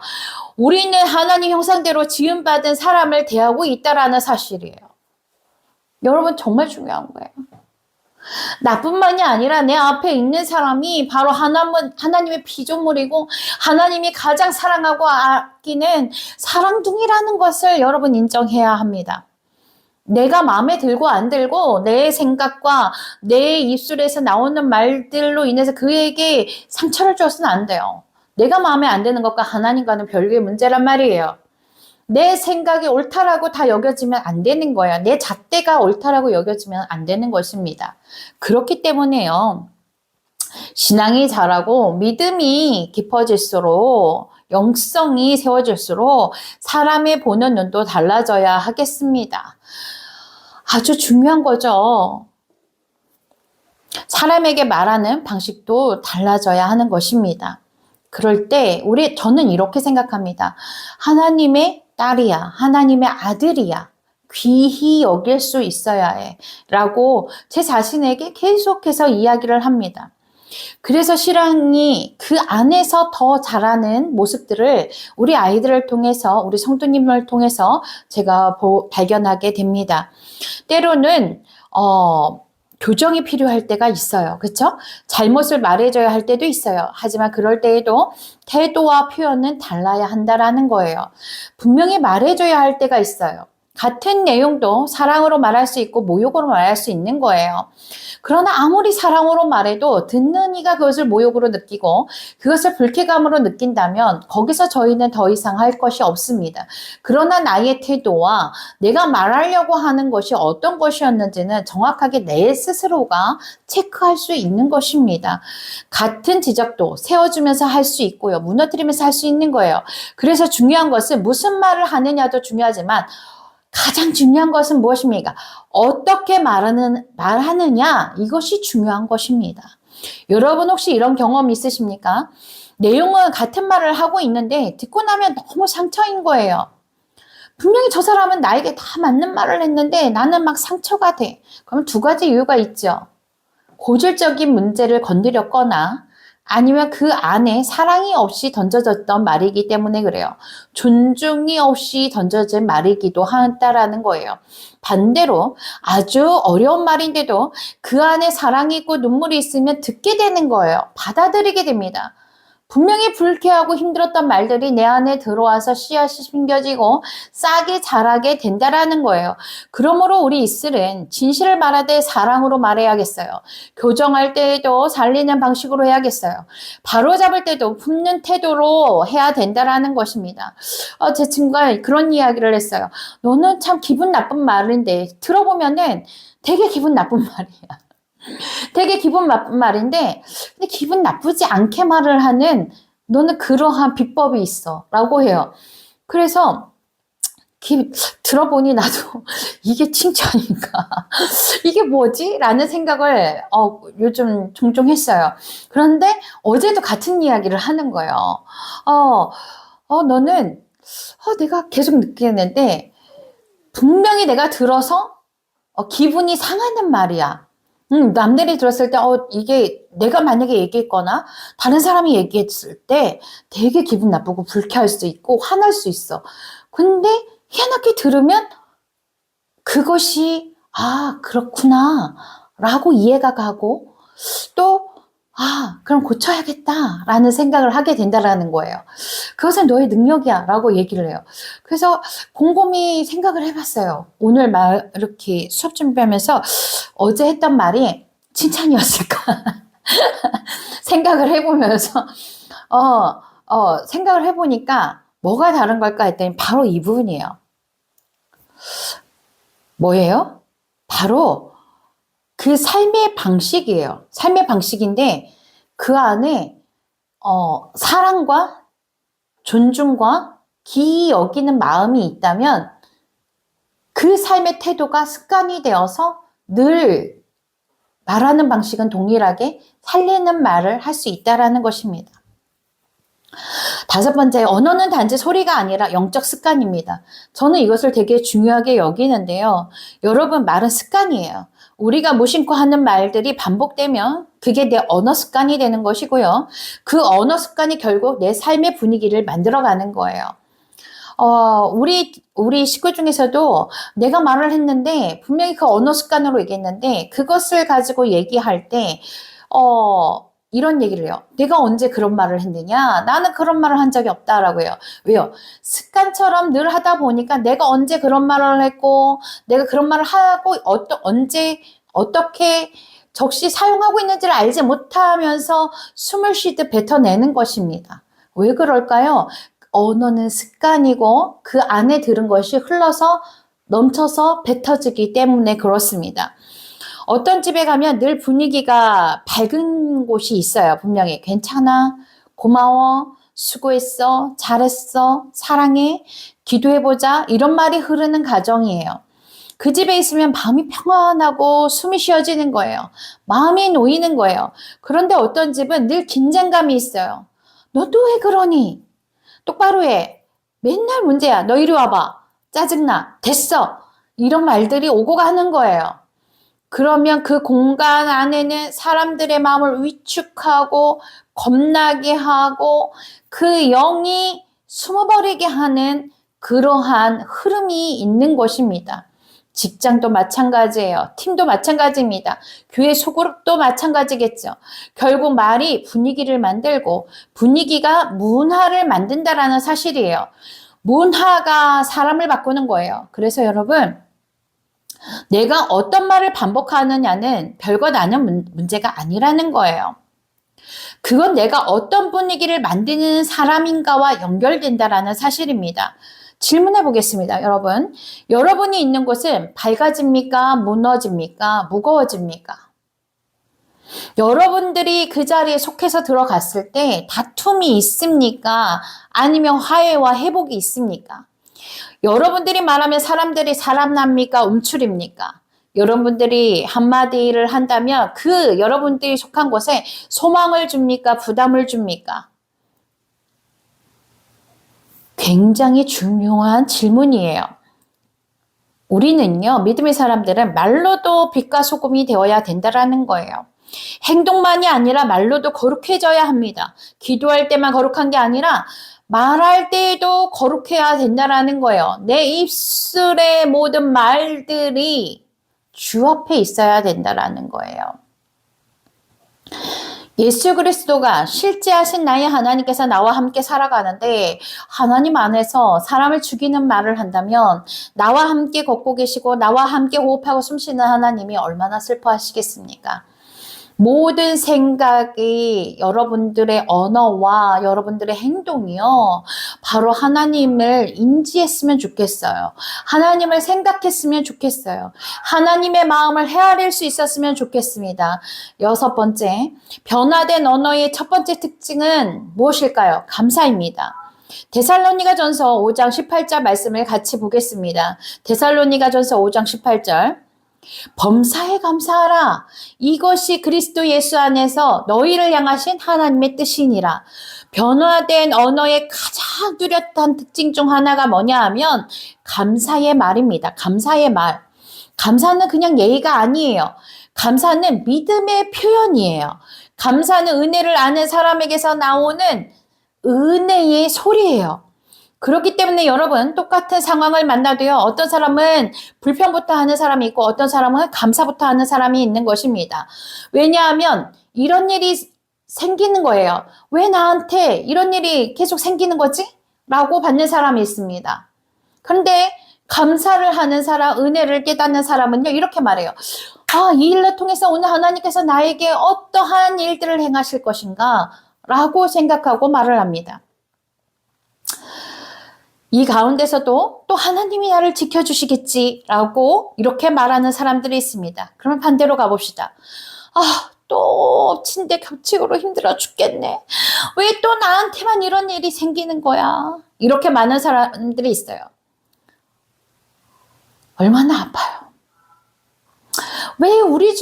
우리는 하나님 형상대로 지음받은 사람을 대하고 있다라는 사실이에요. 여러분, 정말 중요한 거예요. 나뿐만이 아니라 내 앞에 있는 사람이 바로 하나님의 피조물이고 하나님이 가장 사랑하고 아끼는 사랑둥이라는 것을 여러분 인정해야 합니다. 내가 마음에 들고 안 들고 내 생각과 내 입술에서 나오는 말들로 인해서 그에게 상처를 줘서는 안 돼요. 내가 마음에 안 드는 것과 하나님과는 별개의 문제란 말이에요. 내 생각이 옳다라고 다 여겨지면 안 되는 거예요. 내 잣대가 옳다라고 여겨지면 안 되는 것입니다. 그렇기 때문에요. 신앙이 자라고 믿음이 깊어질수록 영성이 세워질수록 사람의 보는 눈도 달라져야 하겠습니다. 아주 중요한 거죠. 사람에게 말하는 방식도 달라져야 하는 것입니다. 그럴 때 저는 이렇게 생각합니다. 하나님의 딸이야. 하나님의 아들이야. 귀히 여길 수 있어야 해. 라고 제 자신에게 계속해서 이야기를 합니다. 그래서 신앙이 그 안에서 더 자라는 모습들을 우리 아이들을 통해서, 우리 성도님을 통해서 제가 발견하게 됩니다. 때로는 교정이 필요할 때가 있어요. 그렇죠? 잘못을 말해줘야 할 때도 있어요. 하지만 그럴 때에도 태도와 표현은 달라야 한다라는 거예요. 분명히 말해줘야 할 때가 있어요. 같은 내용도 사랑으로 말할 수 있고 모욕으로 말할 수 있는 거예요. 그러나 아무리 사랑으로 말해도 듣는 이가 그것을 모욕으로 느끼고 그것을 불쾌감으로 느낀다면 거기서 저희는 더 이상 할 것이 없습니다. 그러나 나의 태도와 내가 말하려고 하는 것이 어떤 것이었는지는 정확하게 내 스스로가 체크할 수 있는 것입니다. 같은 지적도 세워주면서 할 수 있고요. 무너뜨리면서 할 수 있는 거예요. 그래서 중요한 것은 무슨 말을 하느냐도 중요하지만 가장 중요한 것은 무엇입니까? 어떻게 말하느냐, 이것이 중요한 것입니다. 여러분 혹시 이런 경험 있으십니까? 내용은 같은 말을 하고 있는데 듣고 나면 너무 상처인 거예요. 분명히 저 사람은 나에게 다 맞는 말을 했는데 나는 막 상처가 돼. 그럼 두 가지 이유가 있죠. 고질적인 문제를 건드렸거나 아니면 그 안에 사랑이 없이 던져졌던 말이기 때문에 그래요. 존중이 없이 던져진 말이기도 한다라는 거예요. 반대로 아주 어려운 말인데도 그 안에 사랑이 있고 눈물이 있으면 듣게 되는 거예요. 받아들이게 됩니다. 분명히 불쾌하고 힘들었던 말들이 내 안에 들어와서 씨앗이 심겨지고 싹이 자라게 된다라는 거예요. 그러므로 우리 이슬은 진실을 말하되 사랑으로 말해야겠어요. 교정할 때에도 살리는 방식으로 해야겠어요. 바로잡을 때도 품는 태도로 해야 된다라는 것입니다. 제 친구가 그런 이야기를 했어요. 너는 참 기분 나쁜 말인데 들어보면은 되게 기분 나쁜 말이야. 되게 기분 나쁜 말인데 근데 기분 나쁘지 않게 말을 하는 너는 그러한 비법이 있어 라고 해요. 그래서 들어보니 나도 이게 칭찬인가 이게 뭐지? 라는 생각을 요즘 종종 했어요. 그런데 어제도 같은 이야기를 하는 거예요. 너는 내가 계속 느끼는데 분명히 내가 들어서 기분이 상하는 말이야. 남들이 들었을 때, 이게 내가 만약에 얘기했거나 다른 사람이 얘기했을 때 되게 기분 나쁘고 불쾌할 수 있고 화날 수 있어. 근데 희한하게 들으면 그것이, 그렇구나. 라고 이해가 가고 또, 그럼 고쳐야겠다. 라는 생각을 하게 된다라는 거예요. 그것은 너의 능력이야. 라고 얘기를 해요. 그래서 곰곰이 생각을 해봤어요. 오늘 이렇게 수업 준비하면서 어제 했던 말이 칭찬이었을까? 생각을 해보면서, 생각을 해보니까 뭐가 다른 걸까 했더니 바로 이 부분이에요. 뭐예요? 바로 그 삶의 방식이에요. 삶의 방식인데 그 안에 사랑과 존중과 기이 여기는 마음이 있다면 그 삶의 태도가 습관이 되어서 늘 말하는 방식은 동일하게 살리는 말을 할 수 있다는 것입니다. 다섯 번째, 언어는 단지 소리가 아니라 영적 습관입니다. 저는 이것을 되게 중요하게 여기는데요. 여러분, 말은 습관이에요. 우리가 무심코 하는 말들이 반복되면 그게 내 언어 습관이 되는 것이고요. 그 언어 습관이 결국 내 삶의 분위기를 만들어가는 거예요. 우리 식구 중에서도 내가 말을 했는데 분명히 그 언어 습관으로 얘기했는데 그것을 가지고 얘기할 때, 이런 얘기를 해요. 내가 언제 그런 말을 했느냐? 나는 그런 말을 한 적이 없다라고 해요. 왜요? 습관처럼 늘 하다 보니까 내가 언제 그런 말을 했고, 내가 그런 말을 하고, 언제, 어떻게 적시 사용하고 있는지를 알지 못하면서 숨을 쉬듯 뱉어내는 것입니다. 왜 그럴까요? 언어는 습관이고 그 안에 들은 것이 흘러서 넘쳐서 뱉어지기 때문에 그렇습니다. 어떤 집에 가면 늘 분위기가 밝은 곳이 있어요. 분명히 괜찮아, 고마워, 수고했어, 잘했어, 사랑해, 기도해보자 이런 말이 흐르는 가정이에요. 그 집에 있으면 마음이 평안하고 숨이 쉬어지는 거예요. 마음이 놓이는 거예요. 그런데 어떤 집은 늘 긴장감이 있어요. 너 또 왜 그러니? 똑바로 해. 맨날 문제야. 너 이리 와봐. 짜증나. 됐어. 이런 말들이 오고 가는 거예요. 그러면 그 공간 안에는 사람들의 마음을 위축하고 겁나게 하고 그 영이 숨어버리게 하는 그러한 흐름이 있는 것입니다. 직장도 마찬가지예요. 팀도 마찬가지입니다. 교회 소그룹도 마찬가지겠죠. 결국 말이 분위기를 만들고 분위기가 문화를 만든다라는 사실이에요. 문화가 사람을 바꾸는 거예요. 그래서 여러분, 내가 어떤 말을 반복하느냐는 별것 아닌 문제가 아니라는 거예요. 그건 내가 어떤 분위기를 만드는 사람인가와 연결된다라는 사실입니다. 질문해 보겠습니다, 여러분. 여러분이 있는 곳은 밝아집니까? 무너집니까? 무거워집니까? 여러분들이 그 자리에 속해서 들어갔을 때 다툼이 있습니까? 아니면 화해와 회복이 있습니까? 여러분들이 말하면 사람들이 사람납니까? 움츠립니까? 여러분들이 한마디를 한다면 그 여러분들이 속한 곳에 소망을 줍니까? 부담을 줍니까? 굉장히 중요한 질문이에요. 우리는요, 믿음의 사람들은 말로도 빛과 소금이 되어야 된다라는 거예요. 행동만이 아니라 말로도 거룩해져야 합니다. 기도할 때만 거룩한 게 아니라 말할 때에도 거룩해야 된다라는 거예요. 내 입술의 모든 말들이 주 앞에 있어야 된다라는 거예요. 예수 그리스도가 실제하신 나의 하나님께서 나와 함께 살아가는데 하나님 안에서 사람을 죽이는 말을 한다면 나와 함께 걷고 계시고 나와 함께 호흡하고 숨쉬는 하나님이 얼마나 슬퍼하시겠습니까? 모든 생각이 여러분들의 언어와 여러분들의 행동이요. 바로 하나님을 인지했으면 좋겠어요. 하나님을 생각했으면 좋겠어요. 하나님의 마음을 헤아릴 수 있었으면 좋겠습니다. 6번째, 변화된 언어의 첫 번째 특징은 무엇일까요? 감사입니다. 데살로니가전서 5장 18절 말씀을 같이 보겠습니다. 데살로니가전서 5장 18절. 범사에 감사하라. 이것이 그리스도 예수 안에서 너희를 향하신 하나님의 뜻이니라. 변화된 언어의 가장 뚜렷한 특징 중 하나가 뭐냐 하면 감사의 말입니다. 감사의 말. 감사는 그냥 예의가 아니에요. 감사는 믿음의 표현이에요. 감사는 은혜를 아는 사람에게서 나오는 은혜의 소리예요. 그렇기 때문에 여러분 똑같은 상황을 만나도요. 어떤 사람은 불평부터 하는 사람이 있고 어떤 사람은 감사부터 하는 사람이 있는 것입니다. 왜냐하면 이런 일이 생기는 거예요. 왜 나한테 이런 일이 계속 생기는 거지? 라고 받는 사람이 있습니다. 그런데 감사를 하는 사람, 은혜를 깨닫는 사람은요. 이렇게 말해요. 이 일을 통해서 오늘 하나님께서 나에게 어떠한 일들을 행하실 것인가? 라고 생각하고 말을 합니다. 이 가운데서도 또 하나님이 나를 지켜주시겠지라고 이렇게 말하는 사람들이 있습니다. 그러면 반대로 가봅시다. 또 친대 겹치고로 힘들어 죽겠네. 왜 또 나한테만 이런 일이 생기는 거야? 이렇게 많은 사람들이 있어요. 얼마나 아파요. 왜 우리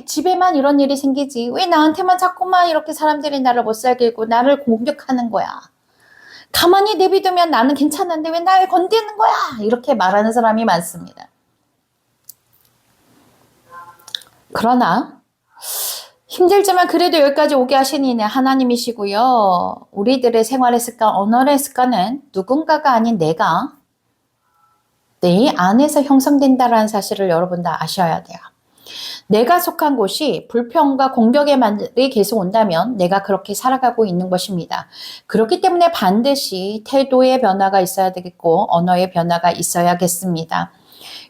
집에만 이런 일이 생기지? 왜 나한테만 자꾸만 이렇게 사람들이 나를 못 살게 하고 나를 공격하는 거야? 가만히 내비두면 나는 괜찮은데 왜 날 건드는 거야? 이렇게 말하는 사람이 많습니다. 그러나 힘들지만 그래도 여기까지 오게 하신 이는 하나님이시고요. 우리들의 생활의 습관, 언어의 습관은 누군가가 아닌 내가 내 안에서 형성된다는 사실을 여러분 다 아셔야 돼요. 내가 속한 곳이 불평과 공격의 말이 계속 온다면 내가 그렇게 살아가고 있는 것입니다. 그렇기 때문에 반드시 태도의 변화가 있어야 되겠고 언어의 변화가 있어야겠습니다.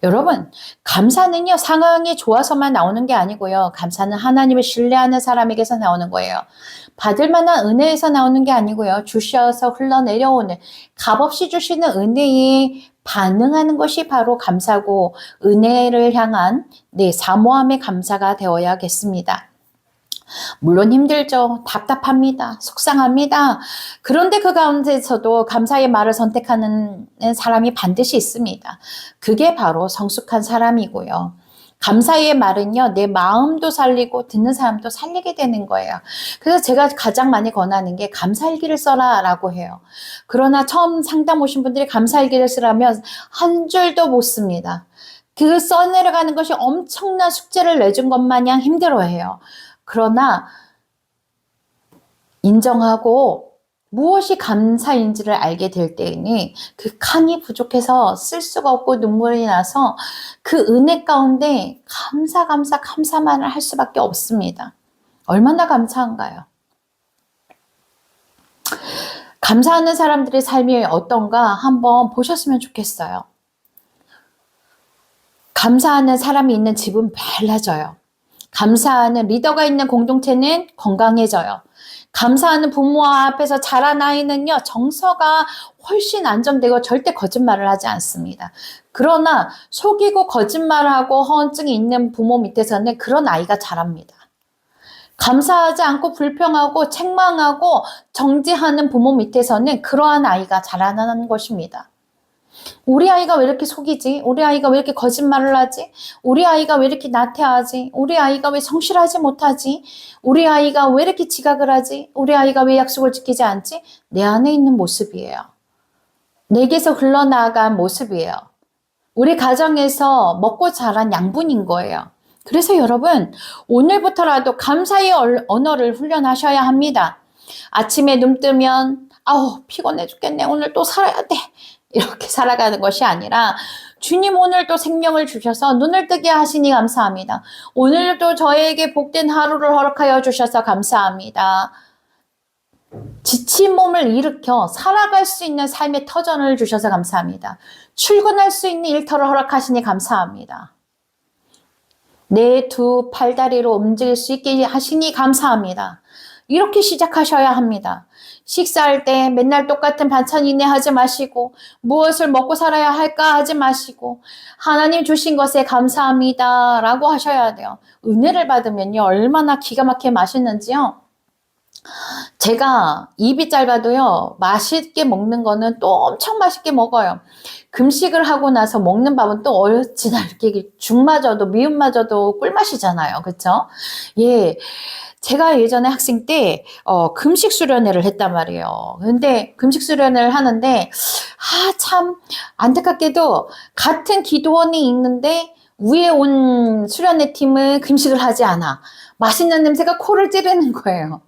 여러분, 감사는요, 상황이 좋아서만 나오는 게 아니고요. 감사는 하나님을 신뢰하는 사람에게서 나오는 거예요. 받을 만한 은혜에서 나오는 게 아니고요. 주셔서 흘러내려오는 값없이 주시는 은혜에 반응하는 것이 바로 감사고 은혜를 향한 사모함의 감사가 되어야겠습니다. 물론 힘들죠. 답답합니다. 속상합니다. 그런데 그 가운데서도 감사의 말을 선택하는 사람이 반드시 있습니다. 그게 바로 성숙한 사람이고요. 감사의 말은요, 내 마음도 살리고 듣는 사람도 살리게 되는 거예요. 그래서 제가 가장 많이 권하는 게 감사일기를 써라 라고 해요. 그러나 처음 상담 오신 분들이 감사일기를 쓰라면 한 줄도 못 씁니다. 그 써내려가는 것이 엄청난 숙제를 내준 것 마냥 힘들어해요. 그러나 인정하고 무엇이 감사인지를 알게 될 때에는 그 칸이 부족해서 쓸 수가 없고 눈물이 나서 그 은혜 가운데 감사만을 할 수밖에 없습니다. 얼마나 감사한가요? 감사하는 사람들의 삶이 어떤가 한번 보셨으면 좋겠어요. 감사하는 사람이 있는 집은 밝아져요. 감사하는 리더가 있는 공동체는 건강해져요. 감사하는 부모 앞에서 자란 아이는요, 정서가 훨씬 안정되고 절대 거짓말을 하지 않습니다. 그러나 속이고 거짓말하고 허언증이 있는 부모 밑에서는 그런 아이가 자랍니다. 감사하지 않고 불평하고 책망하고 정죄하는 부모 밑에서는 그러한 아이가 자라나는 것입니다. 우리 아이가 왜 이렇게 속이지? 우리 아이가 왜 이렇게 거짓말을 하지? 우리 아이가 왜 이렇게 나태하지? 우리 아이가 왜 성실하지 못하지? 우리 아이가 왜 이렇게 지각을 하지? 우리 아이가 왜 약속을 지키지 않지? 내 안에 있는 모습이에요. 내게서 흘러나간 모습이에요. 우리 가정에서 먹고 자란 양분인 거예요. 그래서 여러분, 오늘부터라도 감사의 언어를 훈련하셔야 합니다. 아침에 눈 뜨면 아우 피곤해 죽겠네. 오늘 또 살아야 돼. 이렇게 살아가는 것이 아니라 주님 오늘 또 생명을 주셔서 눈을 뜨게 하시니 감사합니다. 오늘도 저에게 복된 하루를 허락하여 주셔서 감사합니다. 지친 몸을 일으켜 살아갈 수 있는 삶의 터전을 주셔서 감사합니다. 출근할 수 있는 일터를 허락하시니 감사합니다. 내 두 팔다리로 움직일 수 있게 하시니 감사합니다. 이렇게 시작하셔야 합니다. 식사할 때 맨날 똑같은 반찬이네 하지 마시고 무엇을 먹고 살아야 할까 하지 마시고 하나님 주신 것에 감사합니다 라고 하셔야 돼요. 은혜를 받으면요 얼마나 기가 막히게 맛있는지요. 제가 입이 짧아도요 맛있게 먹는 거는 또 엄청 맛있게 먹어요. 금식을 하고 나서 먹는 밥은 또 어찌나 이렇게 죽마저도 미움마저도 꿀맛이잖아요. 그렇죠? 예. 제가 예전에 학생 때 금식 수련회를 했단 말이에요. 근데 금식 수련회를 하는데 참 안타깝게도 같은 기도원이 있는데 위에 온 수련회 팀은 금식을 하지 않아. 맛있는 냄새가 코를 찌르는 거예요.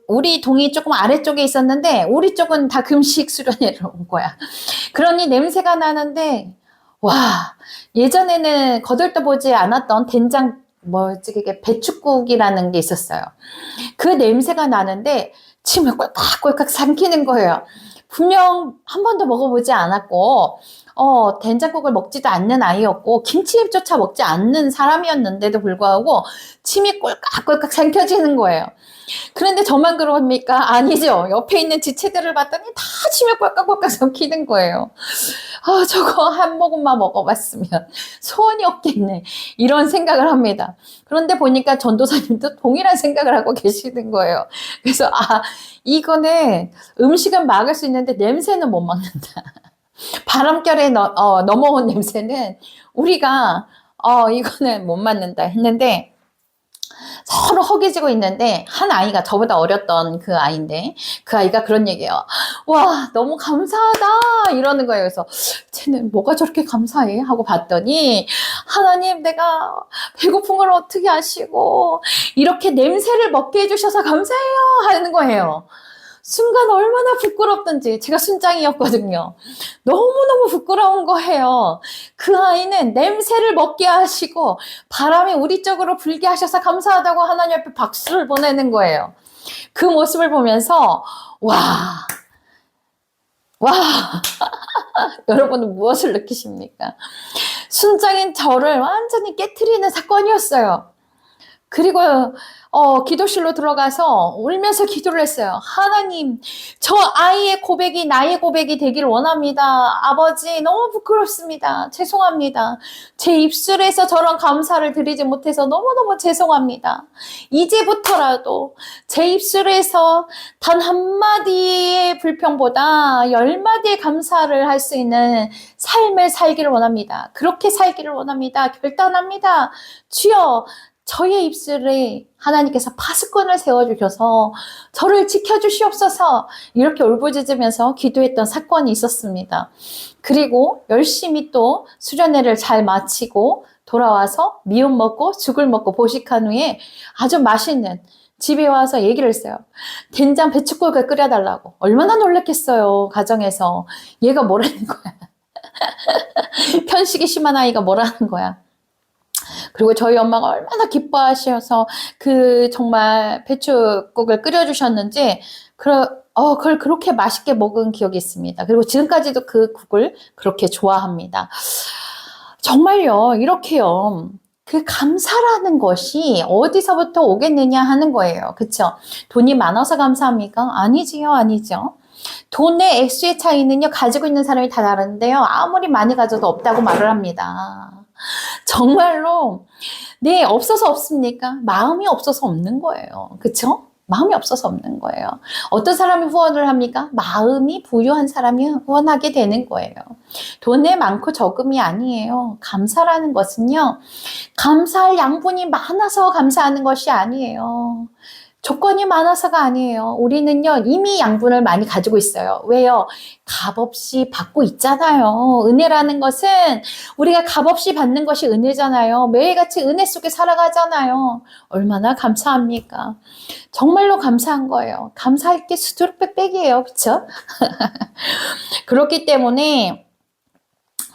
우리 동이 조금 아래쪽에 있었는데 우리 쪽은 다 금식 수련회를 온 거야. 그러니 냄새가 나는데 와 예전에는 거들떠보지 않았던 된장 그게 배춧국이라는 게 있었어요. 그 냄새가 나는데 침을 꼴깍꼴깍 삼키는 거예요. 분명 한 번도 먹어보지 않았고 된장국을 먹지도 않는 아이였고 김치조차 먹지 않는 사람이었는데도 불구하고 침이 꼴깍꼴깍 삼켜지는 거예요. 그런데 저만 그럽니까? 아니죠. 옆에 있는 지체들을 봤더니 다 침을 꼴깍꼴깍 삼키는 거예요. 저거 한 모금만 먹어봤으면 소원이 없겠네. 이런 생각을 합니다. 그런데 보니까 전도사님도 동일한 생각을 하고 계시는 거예요. 그래서 이거는 음식은 막을 수 있는데 냄새는 못 막는다. 바람결에 넘어온 냄새는 우리가 이거는 못 맡는다 했는데 서로 허기지고 있는데 한 아이가 저보다 어렸던 그 아이인데 그 아이가 그런 얘기예요. 와 너무 감사하다 이러는 거예요. 그래서 쟤는 뭐가 저렇게 감사해 하고 봤더니 하나님 내가 배고픈 걸 어떻게 아시고 이렇게 냄새를 맡게 해주셔서 감사해요 하는 거예요. 순간 얼마나 부끄럽던지 제가 순장이었거든요. 너무너무 부끄러운 거예요. 그 아이는 냄새를 맡게 하시고 바람이 우리 쪽으로 불게 하셔서 감사하다고 하나님 앞에 박수를 보내는 거예요. 그 모습을 보면서 와 여러분은 무엇을 느끼십니까? 순장인 저를 완전히 깨트리는 사건이었어요. 그리고 기도실로 들어가서 울면서 기도를 했어요. 하나님, 저 아이의 고백이 나의 고백이 되길 원합니다. 아버지, 너무 부끄럽습니다. 죄송합니다. 제 입술에서 저런 감사를 드리지 못해서 너무너무 죄송합니다. 이제부터라도 제 입술에서 단 한마디의 불평보다 10마디의 감사를 할 수 있는 삶을 살기를 원합니다. 그렇게 살기를 원합니다. 결단합니다. 주여, 저의 입술에 하나님께서 파수꾼을 세워주셔서 저를 지켜주시옵소서 이렇게 울부짖으면서 기도했던 사건이 있었습니다. 그리고 열심히 또 수련회를 잘 마치고 돌아와서 미음 먹고 죽을 먹고 보식한 후에 아주 맛있는 집에 와서 얘기를 했어요. 된장 배춧국을 끓여달라고. 얼마나 놀랐겠어요. 가정에서. 얘가 뭐라는 거야. 편식이 심한 아이가 뭐라는 거야. 그리고 저희 엄마가 얼마나 기뻐하셔서 정말 배추국을 끓여주셨는지, 그걸 그렇게 맛있게 먹은 기억이 있습니다. 그리고 지금까지도 그 국을 그렇게 좋아합니다. 정말요, 이렇게요. 그 감사라는 것이 어디서부터 오겠느냐 하는 거예요. 그쵸? 돈이 많아서 감사합니까? 아니지요, 아니죠. 돈의 액수의 차이는요, 가지고 있는 사람이 다 다른데요. 아무리 많이 가져도 없다고 말을 합니다. 정말로, 네, 없어서 없습니까? 마음이 없어서 없는 거예요. 그쵸? 마음이 없어서 없는 거예요. 어떤 사람이 후원을 합니까? 마음이 부유한 사람이 후원하게 되는 거예요. 돈에 많고 적음이 아니에요. 감사라는 것은요, 감사할 양분이 많아서 감사하는 것이 아니에요. 조건이 많아서가 아니에요. 우리는요, 이미 양분을 많이 가지고 있어요. 왜요? 값없이 받고 있잖아요. 은혜라는 것은 우리가 값없이 받는 것이 은혜잖아요. 매일같이 은혜 속에 살아가잖아요. 얼마나 감사합니까? 정말로 감사한 거예요. 감사할 게 수두룩 빽빽이에요. 그쵸? 그렇기 때문에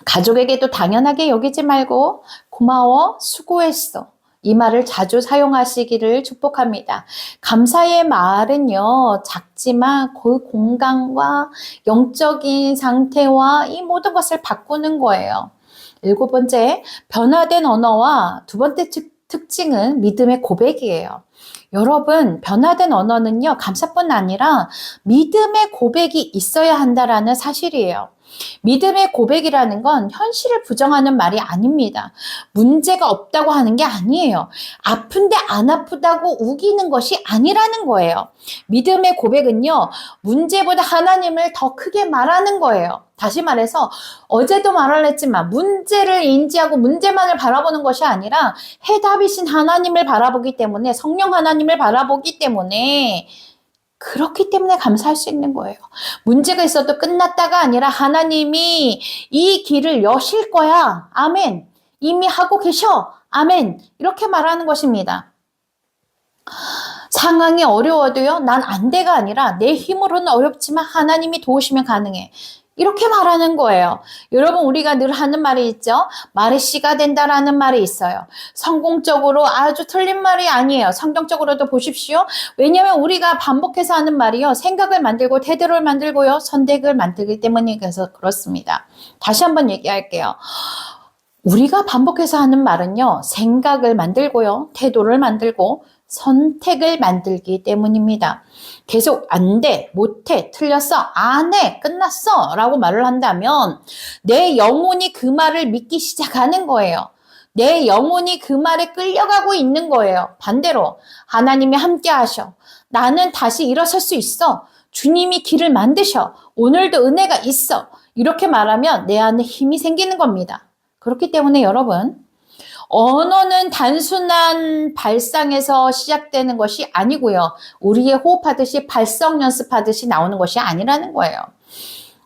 가족에게도 당연하게 여기지 말고 고마워, 수고했어. 이 말을 자주 사용하시기를 축복합니다. 감사의 말은요, 작지만 그 공간과 영적인 상태와 이 모든 것을 바꾸는 거예요. 7번째, 변화된 언어와 2번째 특징은 믿음의 고백이에요. 여러분, 변화된 언어는요, 감사뿐 아니라 믿음의 고백이 있어야 한다라는 사실이에요. 믿음의 고백이라는 건 현실을 부정하는 말이 아닙니다. 문제가 없다고 하는 게 아니에요. 아픈데 안 아프다고 우기는 것이 아니라는 거예요. 믿음의 고백은요, 문제보다 하나님을 더 크게 말하는 거예요. 다시 말해서 어제도 말을 했지만 문제를 인지하고 문제만을 바라보는 것이 아니라 해답이신 하나님을 바라보기 때문에, 성령 하나님을 바라보기 때문에, 그렇기 때문에 감사할 수 있는 거예요. 문제가 있어도 끝났다가 아니라 하나님이 이 길을 여실 거야. 아멘. 이미 하고 계셔. 아멘. 이렇게 말하는 것입니다. 상황이 어려워도요, 난 안 돼가 아니라 내 힘으로는 어렵지만 하나님이 도우시면 가능해. 이렇게 말하는 거예요. 여러분, 우리가 늘 하는 말이 있죠. 말의 씨가 된다라는 말이 있어요. 성공적으로 아주 틀린 말이 아니에요. 성경적으로도 보십시오. 왜냐하면 우리가 반복해서 하는 말이요, 생각을 만들고 태도를 만들고요, 선택을 만들기 때문이라서 그렇습니다. 다시 한번 얘기할게요. 우리가 반복해서 하는 말은요, 생각을 만들고요, 태도를 만들고 선택을 만들기 때문입니다. 계속 안 돼, 못해, 틀렸어, 안 해, 끝났어 라고 말을 한다면 내 영혼이 그 말을 믿기 시작하는 거예요. 내 영혼이 그 말에 끌려가고 있는 거예요. 반대로 하나님이 함께 하셔. 나는 다시 일어설 수 있어. 주님이 길을 만드셔. 오늘도 은혜가 있어. 이렇게 말하면 내 안에 힘이 생기는 겁니다. 그렇기 때문에 여러분, 언어는 단순한 발상에서 시작되는 것이 아니고요. 우리의 호흡하듯이 발성 연습하듯이 나오는 것이 아니라는 거예요.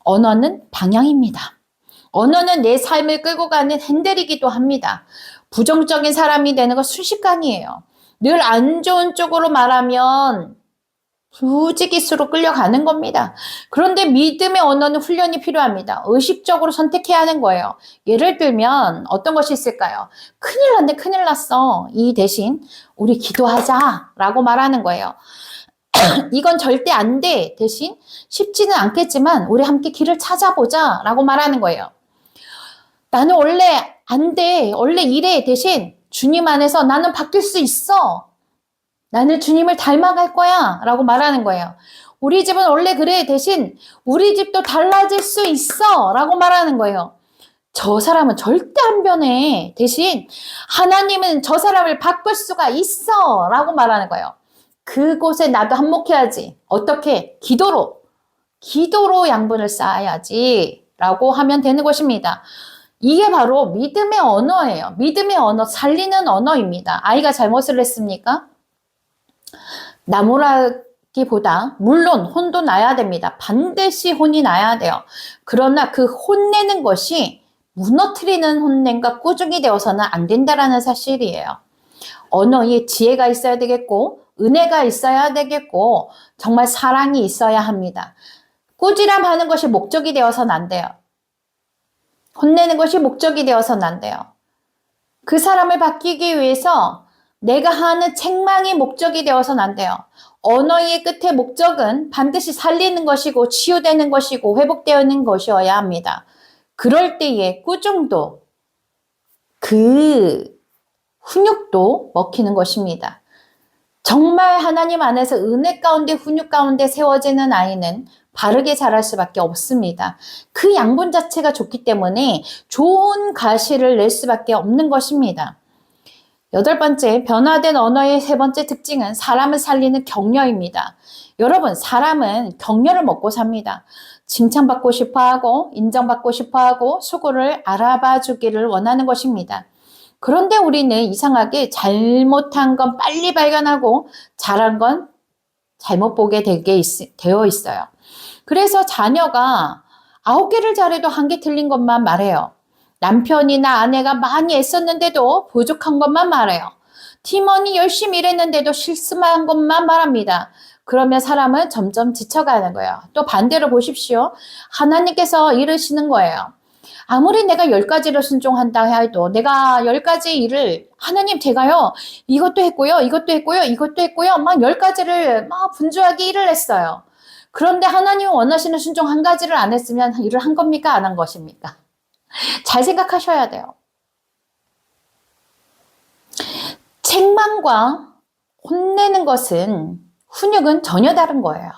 언어는 방향입니다. 언어는 내 삶을 끌고 가는 핸들이기도 합니다. 부정적인 사람이 되는 건 순식간이에요. 늘 안 좋은 쪽으로 말하면 부지기수로 끌려가는 겁니다. 그런데 믿음의 언어는 훈련이 필요합니다. 의식적으로 선택해야 하는 거예요. 예를 들면 어떤 것이 있을까요? 큰일 났네, 큰일 났어. 이 대신 우리 기도하자라고 말하는 거예요. 이건 절대 안 돼. 대신 쉽지는 않겠지만 우리 함께 길을 찾아보자라고 말하는 거예요. 나는 원래 안 돼. 원래 이래. 대신 주님 안에서 나는 바뀔 수 있어. 나는 주님을 닮아갈 거야 라고 말하는 거예요. 우리 집은 원래 그래. 대신 우리 집도 달라질 수 있어 라고 말하는 거예요. 저 사람은 절대 안 변해. 대신 하나님은 저 사람을 바꿀 수가 있어 라고 말하는 거예요. 그곳에 나도 한몫해야지. 어떻게? 기도로 양분을 쌓아야지 라고 하면 되는 것입니다. 이게 바로 믿음의 언어예요. 믿음의 언어, 살리는 언어입니다. 아이가 잘못을 했습니까? 나무라기보다 물론 혼도 나야 됩니다. 반드시 혼이 나야 돼요. 그러나 그 혼내는 것이 무너뜨리는 혼냄과 꾸중이 되어서는 안 된다라는 사실이에요. 언어에 지혜가 있어야 되겠고 은혜가 있어야 되겠고 정말 사랑이 있어야 합니다. 꾸지람하는 것이 목적이 되어서는 안 돼요. 혼내는 것이 목적이 되어서는 안 돼요. 그 사람을 바뀌기 위해서 내가 하는 책망이 목적이 되어서는 안 돼요. 언어의 끝에 목적은 반드시 살리는 것이고 치유되는 것이고 회복되는 것이어야 합니다. 그럴 때에 꾸중도 그 훈육도 먹히는 것입니다. 정말 하나님 안에서 은혜 가운데 훈육 가운데 세워지는 아이는 바르게 자랄 수밖에 없습니다. 그 양분 자체가 좋기 때문에 좋은 가시를 낼 수밖에 없는 것입니다. 8번째, 변화된 언어의 3번째 특징은 사람을 살리는 격려입니다. 여러분, 사람은 격려를 먹고 삽니다. 칭찬받고 싶어하고 인정받고 싶어하고 수고를 알아봐 주기를 원하는 것입니다. 그런데 우리는 이상하게 잘못한 건 빨리 발견하고 잘한 건 잘못 보게 되어 있어요. 그래서 자녀가 9개를 잘해도 1개 틀린 것만 말해요. 남편이나 아내가 많이 애썼는데도 부족한 것만 말해요. 팀원이 열심히 일했는데도 실수한 것만 말합니다. 그러면 사람은 점점 지쳐가는 거예요. 또 반대로 보십시오. 하나님께서 이르시는 거예요. 아무리 내가 10가지를 순종한다 해도 내가 10가지 일을 하나님 제가요 이것도 했고요 이것도 했고요 이것도 했고요 막 10가지를 막 분주하게 일을 했어요. 그런데 하나님 원하시는 순종 1가지를 안 했으면 일을 한 겁니까 안 한 것입니까? 잘 생각하셔야 돼요. 책망과 혼내는 것은 훈육은 전혀 다른 거예요.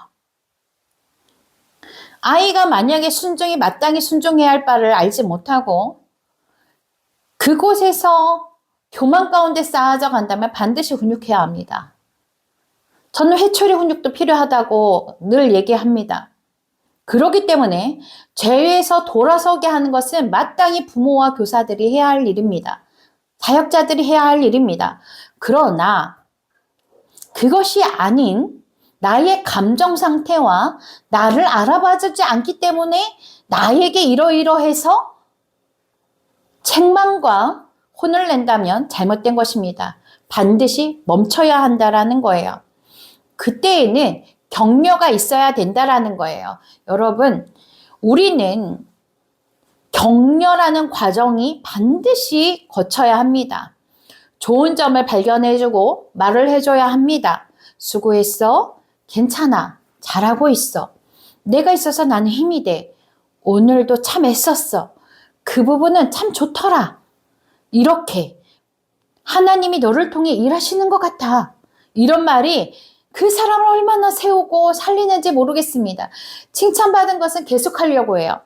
아이가 만약에 순종이 마땅히 순종해야 할 바를 알지 못하고 그곳에서 교만 가운데 쌓아져 간다면 반드시 훈육해야 합니다. 저는 회초리 훈육도 필요하다고 늘 얘기합니다. 그렇기 때문에 죄에서 돌아서게 하는 것은 마땅히 부모와 교사들이 해야 할 일입니다. 사역자들이 해야 할 일입니다. 그러나 그것이 아닌 나의 감정 상태와 나를 알아봐주지 않기 때문에 나에게 이러이러해서 책망과 혼을 낸다면 잘못된 것입니다. 반드시 멈춰야 한다라는 거예요. 그때에는 격려가 있어야 된다라는 거예요. 여러분, 우리는 격려라는 과정이 반드시 거쳐야 합니다. 좋은 점을 발견해주고 말을 해줘야 합니다. 수고했어. 괜찮아. 잘하고 있어. 내가 있어서 나는 힘이 돼. 오늘도 참 애썼어. 그 부분은 참 좋더라. 이렇게 하나님이 너를 통해 일하시는 것 같아. 이런 말이 그 사람을 얼마나 세우고 살리는지 모르겠습니다. 칭찬받은 것은 계속하려고 해요.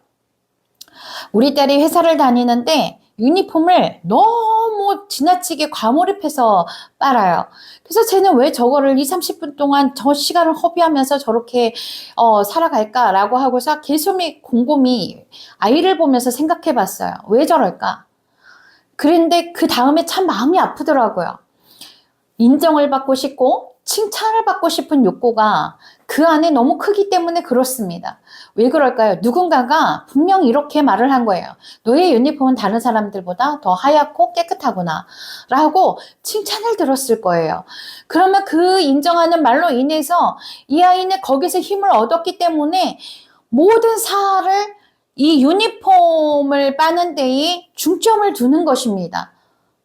우리 딸이 회사를 다니는데 유니폼을 너무 지나치게 과몰입해서 빨아요. 그래서 쟤는 왜 저거를 20-30분 동안 저 시간을 허비하면서 저렇게 살아갈까라고 하고서 계속 곰곰이 아이를 보면서 생각해 봤어요. 왜 저럴까? 그런데 그 다음에 참 마음이 아프더라고요. 인정을 받고 싶고 칭찬을 받고 싶은 욕구가 그 안에 너무 크기 때문에 그렇습니다. 왜 그럴까요? 누군가가 분명히 이렇게 말을 한 거예요. 너의 유니폼은 다른 사람들보다 더 하얗고 깨끗하구나 라고 칭찬을 들었을 거예요. 그러면 그 인정하는 말로 인해서 이 아이는 거기서 힘을 얻었기 때문에 모든 사활을 이 유니폼을 빠는 데에 중점을 두는 것입니다.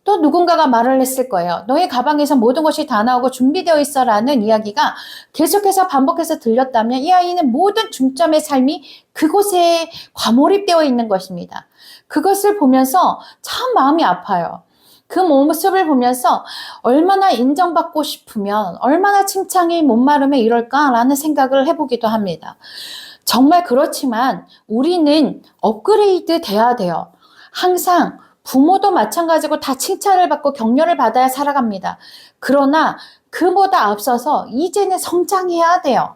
또 누군가가 말을 했을 거예요. 너의 가방에서 모든 것이 다 나오고 준비되어 있어 라는 이야기가 계속해서 반복해서 들렸다면 이 아이는 모든 중점의 삶이 그곳에 과몰입되어 있는 것입니다. 그것을 보면서 참 마음이 아파요. 그 모습을 보면서 얼마나 인정받고 싶으면 얼마나 칭찬이 목마름에 이럴까라는 생각을 해보기도 합니다. 정말 그렇지만 우리는 업그레이드 돼야 돼요. 항상 부모도 마찬가지고 다 칭찬을 받고 격려를 받아야 살아갑니다. 그러나 그보다 앞서서 이제는 성장해야 돼요.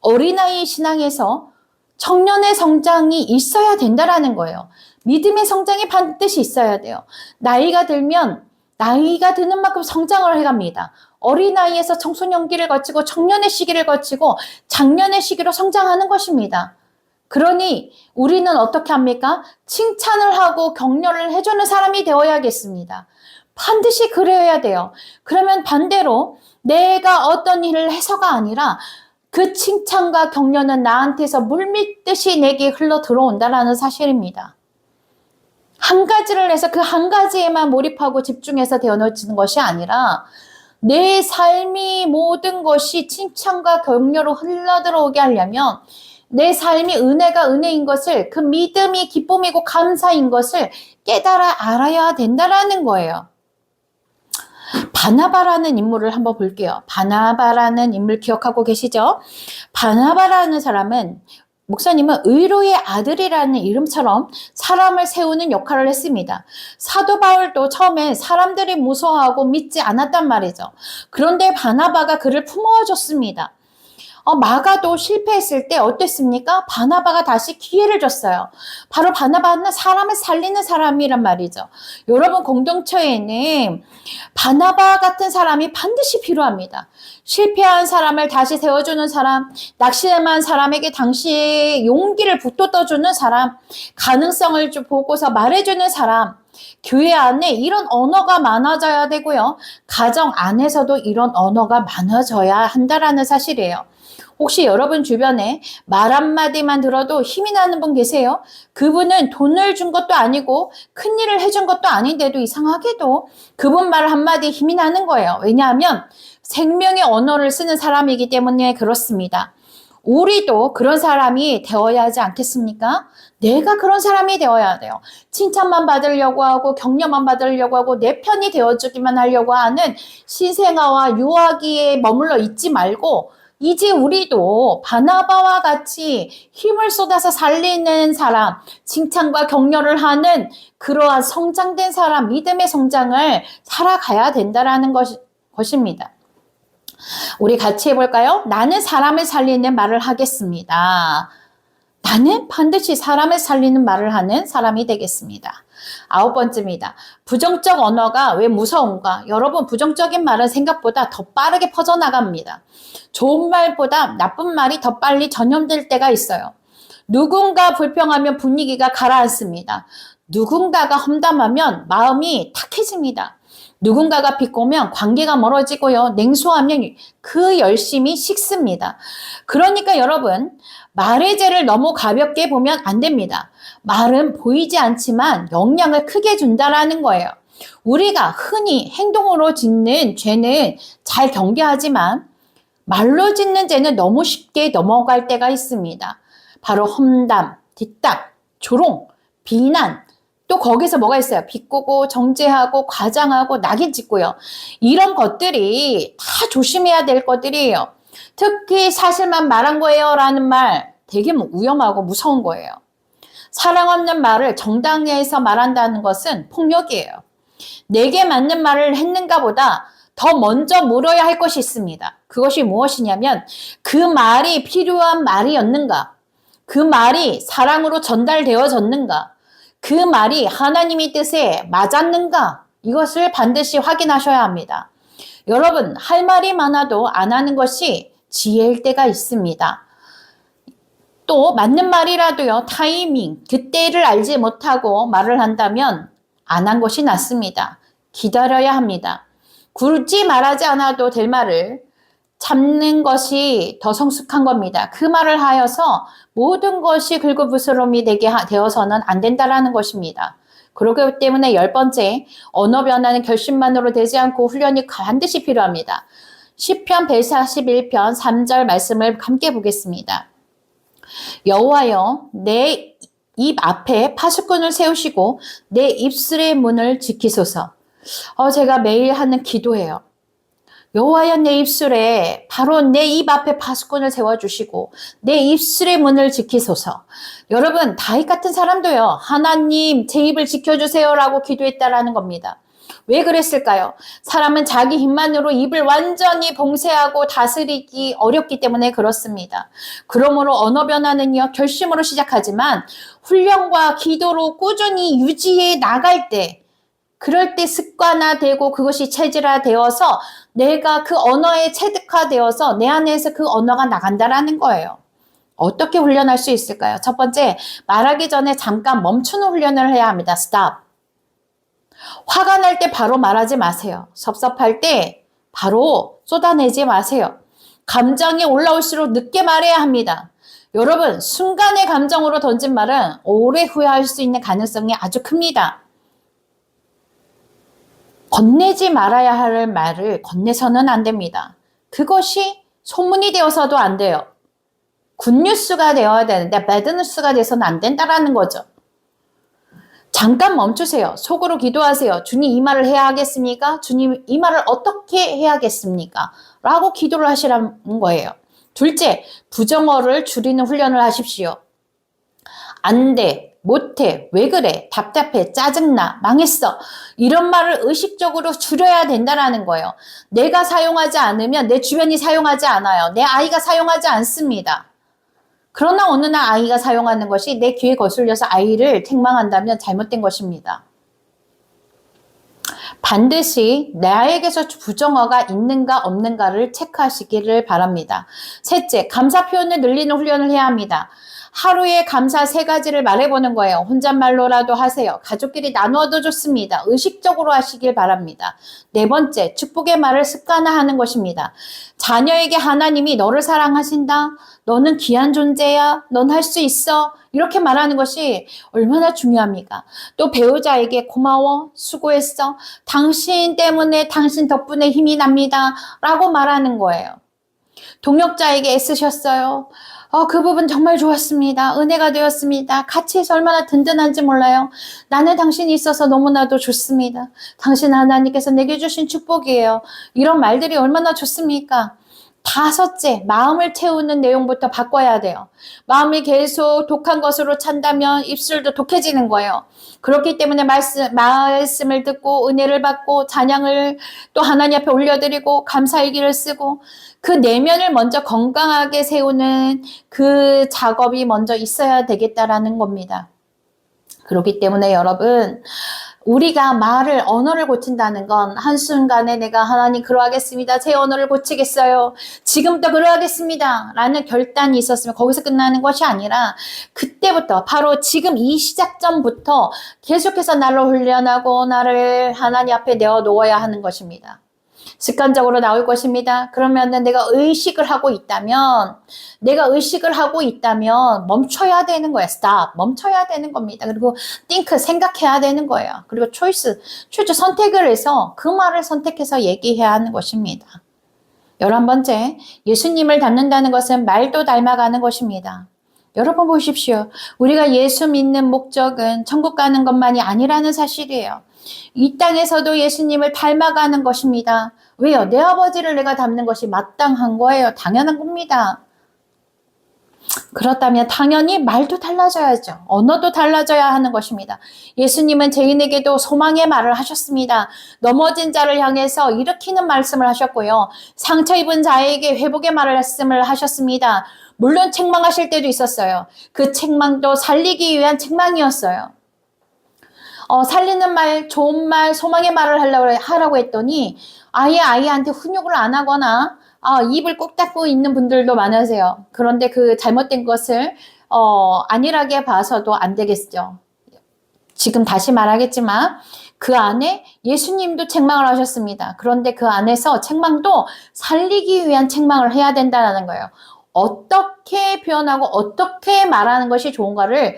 어린아이 신앙에서 청년의 성장이 있어야 된다라는 거예요. 믿음의 성장이 반드시 있어야 돼요. 나이가 들면 나이가 드는 만큼 성장을 해갑니다. 어린아이에서 청소년기를 거치고 청년의 시기를 거치고 장년의 시기로 성장하는 것입니다. 그러니 우리는 어떻게 합니까? 칭찬을 하고 격려를 해주는 사람이 되어야겠습니다. 반드시 그래야 돼요. 그러면 반대로 내가 어떤 일을 해서가 아니라 그 칭찬과 격려는 나한테서 물밀듯이 내게 흘러 들어온다는 사실입니다. 한 가지를 해서 그 한 가지에만 몰입하고 집중해서 되어지는 것이 아니라 내 삶이 모든 것이 칭찬과 격려로 흘러들어오게 하려면 내 삶이 은혜가 은혜인 것을, 그 믿음이 기쁨이고 감사인 것을 깨달아 알아야 된다라는 거예요. 바나바라는 인물을 한번 볼게요. 바나바라는 인물 기억하고 계시죠? 바나바라는 사람은, 목사님은 의로의 아들이라는 이름처럼 사람을 세우는 역할을 했습니다. 사도 바울도 처음엔 사람들이 무서워하고 믿지 않았단 말이죠. 그런데 바나바가 그를 품어줬습니다. 마가도 실패했을 때 어땠습니까? 바나바가 다시 기회를 줬어요. 바로 바나바는 사람을 살리는 사람이란 말이죠. 여러분, 공동체에는 바나바 같은 사람이 반드시 필요합니다. 실패한 사람을 다시 세워주는 사람, 낙심한 사람에게 당시의 용기를 북돋워주는 사람, 가능성을 보고서 말해주는 사람, 교회 안에 이런 언어가 많아져야 되고요. 가정 안에서도 이런 언어가 많아져야 한다라는 사실이에요. 혹시 여러분 주변에 말 한마디만 들어도 힘이 나는 분 계세요? 그분은 돈을 준 것도 아니고 큰일을 해준 것도 아닌데도 이상하게도 그분 말 한마디에 힘이 나는 거예요. 왜냐하면 생명의 언어를 쓰는 사람이기 때문에 그렇습니다. 우리도 그런 사람이 되어야 하지 않겠습니까? 내가 그런 사람이 되어야 돼요. 칭찬만 받으려고 하고 격려만 받으려고 하고 내 편이 되어주기만 하려고 하는 신생아와 유아기에 머물러 있지 말고 이제 우리도 바나바와 같이 힘을 쏟아서 살리는 사람, 칭찬과 격려를 하는 그러한 성장된 사람, 믿음의 성장을 살아가야 된다는 것입니다. 우리 같이 해볼까요? 나는 사람을 살리는 말을 하겠습니다. 나는 반드시 사람을 살리는 말을 하는 사람이 되겠습니다. 9번째입니다. 부정적 언어가 왜 무서운가? 여러분, 부정적인 말은 생각보다 더 빠르게 퍼져나갑니다. 좋은 말보다 나쁜 말이 더 빨리 전염될 때가 있어요. 누군가 불평하면 분위기가 가라앉습니다. 누군가가 험담하면 마음이 탁해집니다. 누군가가 비꼬면 관계가 멀어지고요. 냉소하면 그 열심이 식습니다. 그러니까 여러분, 말의 죄를 너무 가볍게 보면 안 됩니다. 말은 보이지 않지만 영향을 크게 준다라는 거예요. 우리가 흔히 행동으로 짓는 죄는 잘 경계하지만 말로 짓는 죄는 너무 쉽게 넘어갈 때가 있습니다. 바로 험담, 뒷담, 조롱, 비난, 또 거기서 뭐가 있어요? 비꼬고 정죄하고 과장하고 낙인 찍고요. 이런 것들이 다 조심해야 될 것들이에요. 특히 사실만 말한 거예요 라는 말 되게 위험하고 무서운 거예요. 사랑 없는 말을 정당해서 말한다는 것은 폭력이에요. 내게 맞는 말을 했는가 보다 더 먼저 물어야 할 것이 있습니다. 그것이 무엇이냐면 그 말이 필요한 말이었는가? 그 말이 사랑으로 전달되어졌는가? 그 말이 하나님의 뜻에 맞았는가? 이것을 반드시 확인하셔야 합니다. 여러분, 할 말이 많아도 안 하는 것이 지혜일 때가 있습니다. 또 맞는 말이라도요, 타이밍, 그때를 알지 못하고 말을 한다면 안 한 것이 낫습니다. 기다려야 합니다. 굳이 말하지 않아도 될 말을 참는 것이 더 성숙한 겁니다. 그 말을 하여서 모든 것이 긁어부스럼이 되게 되어서는 안 된다라는 것입니다. 그렇기 때문에 10번째, 언어 변화는 결심만으로 되지 않고 훈련이 반드시 필요합니다. 시편 141편 3절 말씀을 함께 보겠습니다. 여호와여, 내 입 앞에 파수꾼을 세우시고 내 입술의 문을 지키소서. 제가 매일 하는 기도예요. 여호와여, 내 입술에 바로 내 입 앞에 파수꾼을 세워주시고 내 입술의 문을 지키소서. 여러분, 다윗 같은 사람도요, 하나님 제 입을 지켜주세요 라고 기도했다라는 겁니다. 왜 그랬을까요? 사람은 자기 힘만으로 입을 완전히 봉쇄하고 다스리기 어렵기 때문에 그렇습니다. 그러므로 언어 변화는요, 결심으로 시작하지만 훈련과 기도로 꾸준히 유지해 나갈 때, 그럴 때 습관화되고 그것이 체질화되어서 내가 그 언어에 체득화되어서 내 안에서 그 언어가 나간다라는 거예요. 어떻게 훈련할 수 있을까요? 첫 번째, 말하기 전에 잠깐 멈추는 훈련을 해야 합니다. Stop. 화가 날 때 바로 말하지 마세요. 섭섭할 때 바로 쏟아내지 마세요. 감정이 올라올수록 늦게 말해야 합니다. 여러분, 순간의 감정으로 던진 말은 오래 후회할 수 있는 가능성이 아주 큽니다. 건네지 말아야 할 말을 건네서는 안 됩니다. 그것이 소문이 되어서도 안 돼요. 굿뉴스가 되어야 되는데 배드뉴스가 돼서는 안 된다라는 거죠. 잠깐 멈추세요. 속으로 기도하세요. 주님, 이 말을 해야 하겠습니까? 주님, 이 말을 어떻게 해야겠습니까? 라고 기도를 하시라는 거예요. 둘째, 부정어를 줄이는 훈련을 하십시오. 안 돼, 못해, 왜 그래, 답답해, 짜증나, 망했어. 이런 말을 의식적으로 줄여야 된다는 거예요. 내가 사용하지 않으면 내 주변이 사용하지 않아요. 내 아이가 사용하지 않습니다. 그러나 어느 날 아이가 사용하는 것이 내 귀에 거슬려서 아이를 책망한다면 잘못된 것입니다. 반드시 나에게서 부정어가 있는가 없는가를 체크하시기를 바랍니다. 셋째, 감사 표현을 늘리는 훈련을 해야 합니다. 하루에 감사 3가지를 말해보는 거예요. 혼잣말로라도 하세요. 가족끼리 나누어도 좋습니다. 의식적으로 하시길 바랍니다. 4번째, 축복의 말을 습관화하는 것입니다. 자녀에게 하나님이 너를 사랑하신다. 너는 귀한 존재야. 넌 할 수 있어. 이렇게 말하는 것이 얼마나 중요합니까? 또 배우자에게 고마워. 수고했어. 당신 때문에 당신 덕분에 힘이 납니다. 라고 말하는 거예요. 동역자에게 애쓰셨어요. 그 부분 정말 좋았습니다. 은혜가 되었습니다. 같이 해서 얼마나 든든한지 몰라요. 나는 당신이 있어서 너무나도 좋습니다. 당신 하나님께서 내게 주신 축복이에요. 이런 말들이 얼마나 좋습니까? 5째, 마음을 채우는 내용부터 바꿔야 돼요. 마음이 계속 독한 것으로 찬다면 입술도 독해지는 거예요. 그렇기 때문에 말씀을 듣고 은혜를 받고 찬양을 또 하나님 앞에 올려드리고 감사일기를 쓰고 그 내면을 먼저 건강하게 세우는 그 작업이 먼저 있어야 되겠다라는 겁니다. 그렇기 때문에 여러분, 우리가 언어를 고친다는 건 한순간에 내가 하나님 그러하겠습니다. 제 언어를 고치겠어요. 지금부터 그러하겠습니다. 라는 결단이 있었으면 거기서 끝나는 것이 아니라 그때부터 바로 지금 이 시작점부터 계속해서 나를 훈련하고 나를 하나님 앞에 내어놓아야 하는 것입니다. 습관적으로 나올 것입니다. 그러면은 내가 의식을 하고 있다면 멈춰야 되는 거예요. stop. 멈춰야 되는 겁니다. 그리고 think, 생각해야 되는 거예요. 그리고 choice, 선택을 해서 그 말을 선택해서 얘기해야 하는 것입니다. 11번째, 예수님을 닮는다는 것은 말도 닮아가는 것입니다. 여러분 보십시오. 우리가 예수 믿는 목적은 천국 가는 것만이 아니라는 사실이에요. 이 땅에서도 예수님을 닮아가는 것입니다. 왜요? 내 아버지를 내가 닮는 것이 마땅한 거예요. 당연한 겁니다. 그렇다면 당연히 말도 달라져야죠. 언어도 달라져야 하는 것입니다. 예수님은 죄인에게도 소망의 말을 하셨습니다. 넘어진 자를 향해서 일으키는 말씀을 하셨고요. 상처 입은 자에게 회복의 말씀을 하셨습니다. 물론 책망하실 때도 있었어요. 그 책망도 살리기 위한 책망이었어요. 살리는 말, 좋은 말, 소망의 말을 하라고 했더니 아예 아이한테 훈육을 안 하거나 입을 꼭 닫고 있는 분들도 많으세요. 그런데 그 잘못된 것을 안일하게 봐서도 안 되겠죠. 지금 다시 말하겠지만 그 안에 예수님도 책망을 하셨습니다. 그런데 그 안에서 책망도 살리기 위한 책망을 해야 된다는 거예요. 어떻게 표현하고 어떻게 말하는 것이 좋은가를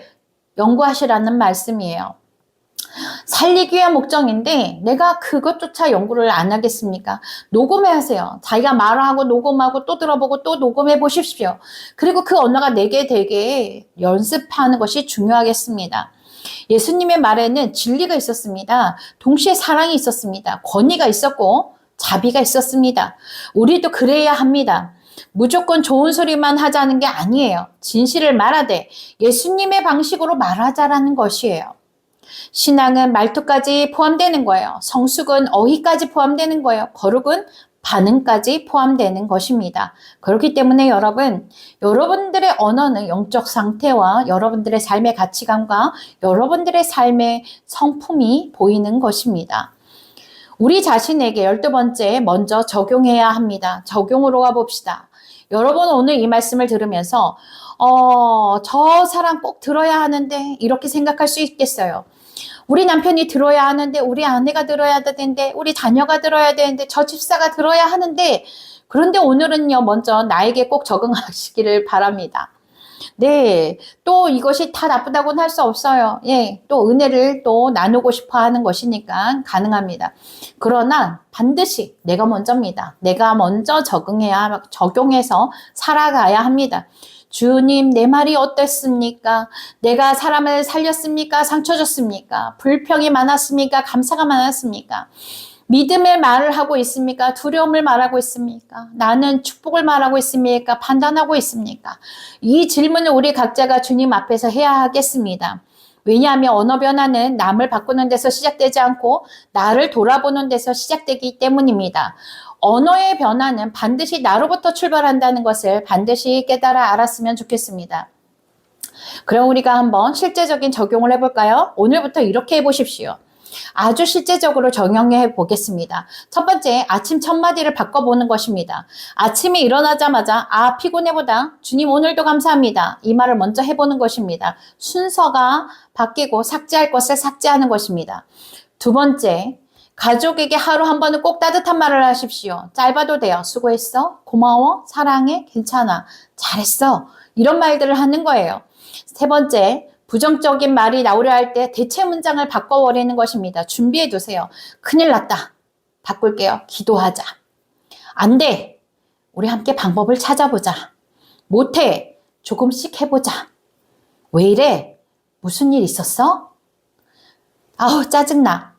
연구하시라는 말씀이에요. 살리기 위한 목적인데 내가 그것조차 연구를 안 하겠습니까? 녹음해 하세요. 자기가 말하고 녹음하고 또 들어보고 또 녹음해 보십시오. 그리고 그 언어가 내게 되게 연습하는 것이 중요하겠습니다. 예수님의 말에는 진리가 있었습니다. 동시에 사랑이 있었습니다. 권위가 있었고 자비가 있었습니다. 우리도 그래야 합니다. 무조건 좋은 소리만 하자는 게 아니에요. 진실을 말하되 예수님의 방식으로 말하자라는 것이에요. 신앙은 말투까지 포함되는 거예요. 성숙은 어휘까지 포함되는 거예요. 거룩은 반응까지 포함되는 것입니다. 그렇기 때문에 여러분들의 언어는 영적 상태와 여러분들의 삶의 가치관과 여러분들의 삶의 성품이 보이는 것입니다. 우리 자신에게 12번째 먼저 적용해야 합니다. 적용으로 가봅시다. 여러분 오늘 이 말씀을 들으면서 저 사람 꼭 들어야 하는데 이렇게 생각할 수 있겠어요. 우리 남편이 들어야 하는데 우리 아내가 들어야 되는데 우리 자녀가 들어야 되는데 저 집사가 들어야 하는데 그런데 오늘은요 먼저 나에게 꼭 적응하시기를 바랍니다. 네, 또 이것이 다 나쁘다고는 할 수 없어요. 예, 또 은혜를 또 나누고 싶어 하는 것이니까 가능합니다. 그러나 반드시 내가 먼저입니다. 내가 먼저 적용해서 살아가야 합니다. 주님, 내 말이 어땠습니까? 내가 사람을 살렸습니까? 상처 줬습니까? 불평이 많았습니까? 감사가 많았습니까? 믿음의 말을 하고 있습니까? 두려움을 말하고 있습니까? 나는 축복을 말하고 있습니까? 판단하고 있습니까? 이 질문을 우리 각자가 주님 앞에서 해야 하겠습니다. 왜냐하면 언어 변화는 남을 바꾸는 데서 시작되지 않고 나를 돌아보는 데서 시작되기 때문입니다. 언어의 변화는 반드시 나로부터 출발한다는 것을 반드시 깨달아 알았으면 좋겠습니다. 그럼 우리가 한번 실제적인 적용을 해볼까요? 오늘부터 이렇게 해보십시오. 아주 실제적으로 적용해 보겠습니다. 첫 번째, 아침 첫 마디를 바꿔보는 것입니다. 아침에 일어나자마자 피곤해보다 주님 오늘도 감사합니다. 이 말을 먼저 해보는 것입니다. 순서가 바뀌고 삭제할 것을 삭제하는 것입니다. 두 번째, 가족에게 하루 한 번은 꼭 따뜻한 말을 하십시오. 짧아도 돼요. 수고했어. 고마워. 사랑해. 괜찮아. 잘했어. 이런 말들을 하는 거예요. 세 번째, 부정적인 말이 나오려 할 때 대체 문장을 바꿔버리는 것입니다. 준비해 두세요. 큰일 났다. 바꿀게요. 기도하자. 안 돼. 우리 함께 방법을 찾아보자. 못해. 조금씩 해보자. 왜 이래? 무슨 일 있었어? 아우, 짜증나.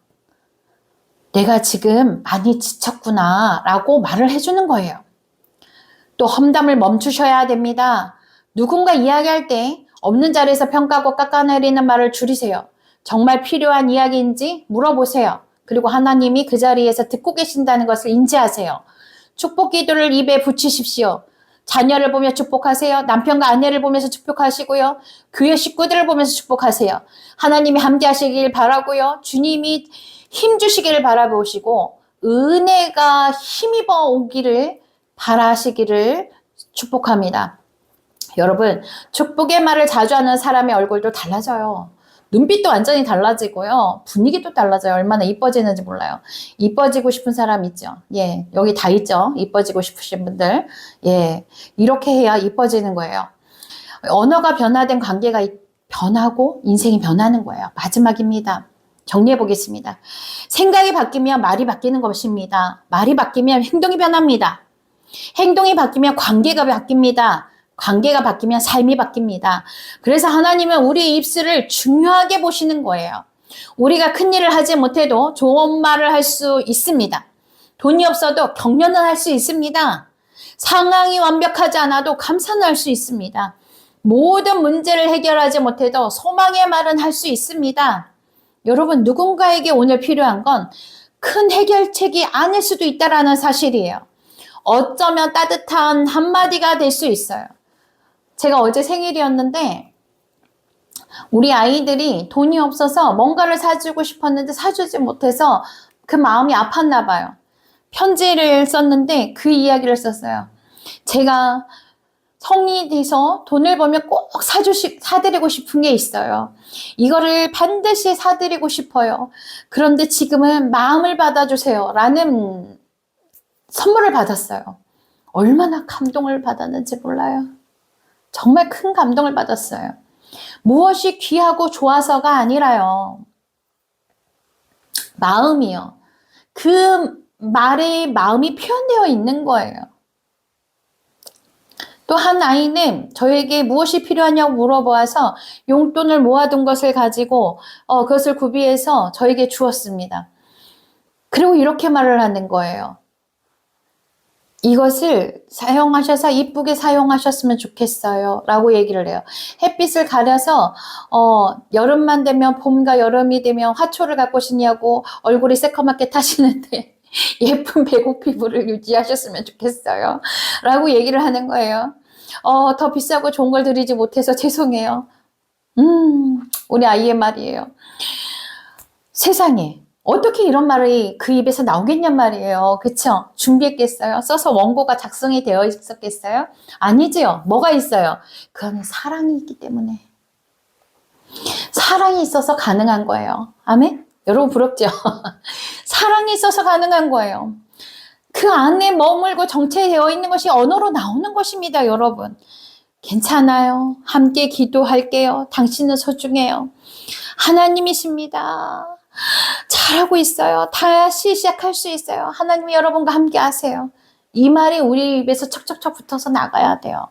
내가 지금 많이 지쳤구나 라고 말을 해주는 거예요. 또 험담을 멈추셔야 됩니다. 누군가 이야기할 때 없는 자리에서 평가하고 깎아내리는 말을 줄이세요. 정말 필요한 이야기인지 물어보세요. 그리고 하나님이 그 자리에서 듣고 계신다는 것을 인지하세요. 축복 기도를 입에 붙이십시오. 자녀를 보며 축복하세요. 남편과 아내를 보면서 축복하시고요. 교회 식구들을 보면서 축복하세요. 하나님이 함께하시길 바라고요. 주님이 힘주시기를 바라보시고 은혜가 힘입어 오기를 바라시기를 축복합니다. 여러분, 축복의 말을 자주 하는 사람의 얼굴도 달라져요. 눈빛도 완전히 달라지고요. 분위기도 달라져요. 얼마나 이뻐지는지 몰라요. 이뻐지고 싶은 사람 있죠. 예, 여기 다 있죠. 이뻐지고 싶으신 분들. 예, 이렇게 해야 이뻐지는 거예요. 언어가 변화된 관계가 변하고 인생이 변하는 거예요. 마지막입니다. 정리해 보겠습니다. 생각이 바뀌면 말이 바뀌는 것입니다. 말이 바뀌면 행동이 변합니다. 행동이 바뀌면 관계가 바뀝니다. 관계가 바뀌면 삶이 바뀝니다. 그래서 하나님은 우리의 입술을 중요하게 보시는 거예요. 우리가 큰 일을 하지 못해도 좋은 말을 할 수 있습니다. 돈이 없어도 격려는 할 수 있습니다. 상황이 완벽하지 않아도 감사는 할 수 있습니다. 모든 문제를 해결하지 못해도 소망의 말은 할 수 있습니다. 여러분, 누군가에게 오늘 필요한 건 큰 해결책이 아닐 수도 있다는 사실이에요. 어쩌면 따뜻한 한마디가 될 수 있어요. 제가 어제 생일이었는데 우리 아이들이 돈이 없어서 뭔가를 사주고 싶었는데 사주지 못해서 그 마음이 아팠나 봐요. 편지를 썼는데 그 이야기를 썼어요. 제가 성인이 돼서 돈을 벌면 꼭 사드리고 싶은 게 있어요. 이거를 반드시 사드리고 싶어요. 그런데 지금은 마음을 받아주세요. 라는 선물을 받았어요. 얼마나 감동을 받았는지 몰라요. 정말 큰 감동을 받았어요. 무엇이 귀하고 좋아서가 아니라요. 마음이요. 그 말에 마음이 표현되어 있는 거예요. 또 한 아이는 저에게 무엇이 필요하냐고 물어보아서 용돈을 모아둔 것을 가지고 그것을 구비해서 저에게 주었습니다. 그리고 이렇게 말을 하는 거예요. 이것을 사용하셔서 이쁘게 사용하셨으면 좋겠어요 라고 얘기를 해요. 햇빛을 가려서 여름만 되면 봄과 여름이 되면 화초를 갖고 오시냐고 얼굴이 새까맣게 타시는데 예쁜 배고 피부를 유지하셨으면 좋겠어요 라고 얘기를 하는 거예요. 더 비싸고 좋은 걸 드리지 못해서 죄송해요. 우리 아이의 말이에요. 세상에 어떻게 이런 말이 그 입에서 나오겠냔 말이에요. 그쵸? 준비했겠어요? 써서 원고가 작성이 되어 있었겠어요? 아니지요. 뭐가 있어요? 그거는 사랑이 있기 때문에. 사랑이 있어서 가능한 거예요. 아멘? 여러분 부럽죠? 사랑이 있어서 가능한 거예요. 그 안에 머물고 정체되어 있는 것이 언어로 나오는 것입니다, 여러분. 괜찮아요. 함께 기도할게요. 당신은 소중해요. 하나님이십니다. 잘하고 있어요. 다시 시작할 수 있어요. 하나님이 여러분과 함께 하세요. 이 말이 우리 입에서 척척척 붙어서 나가야 돼요.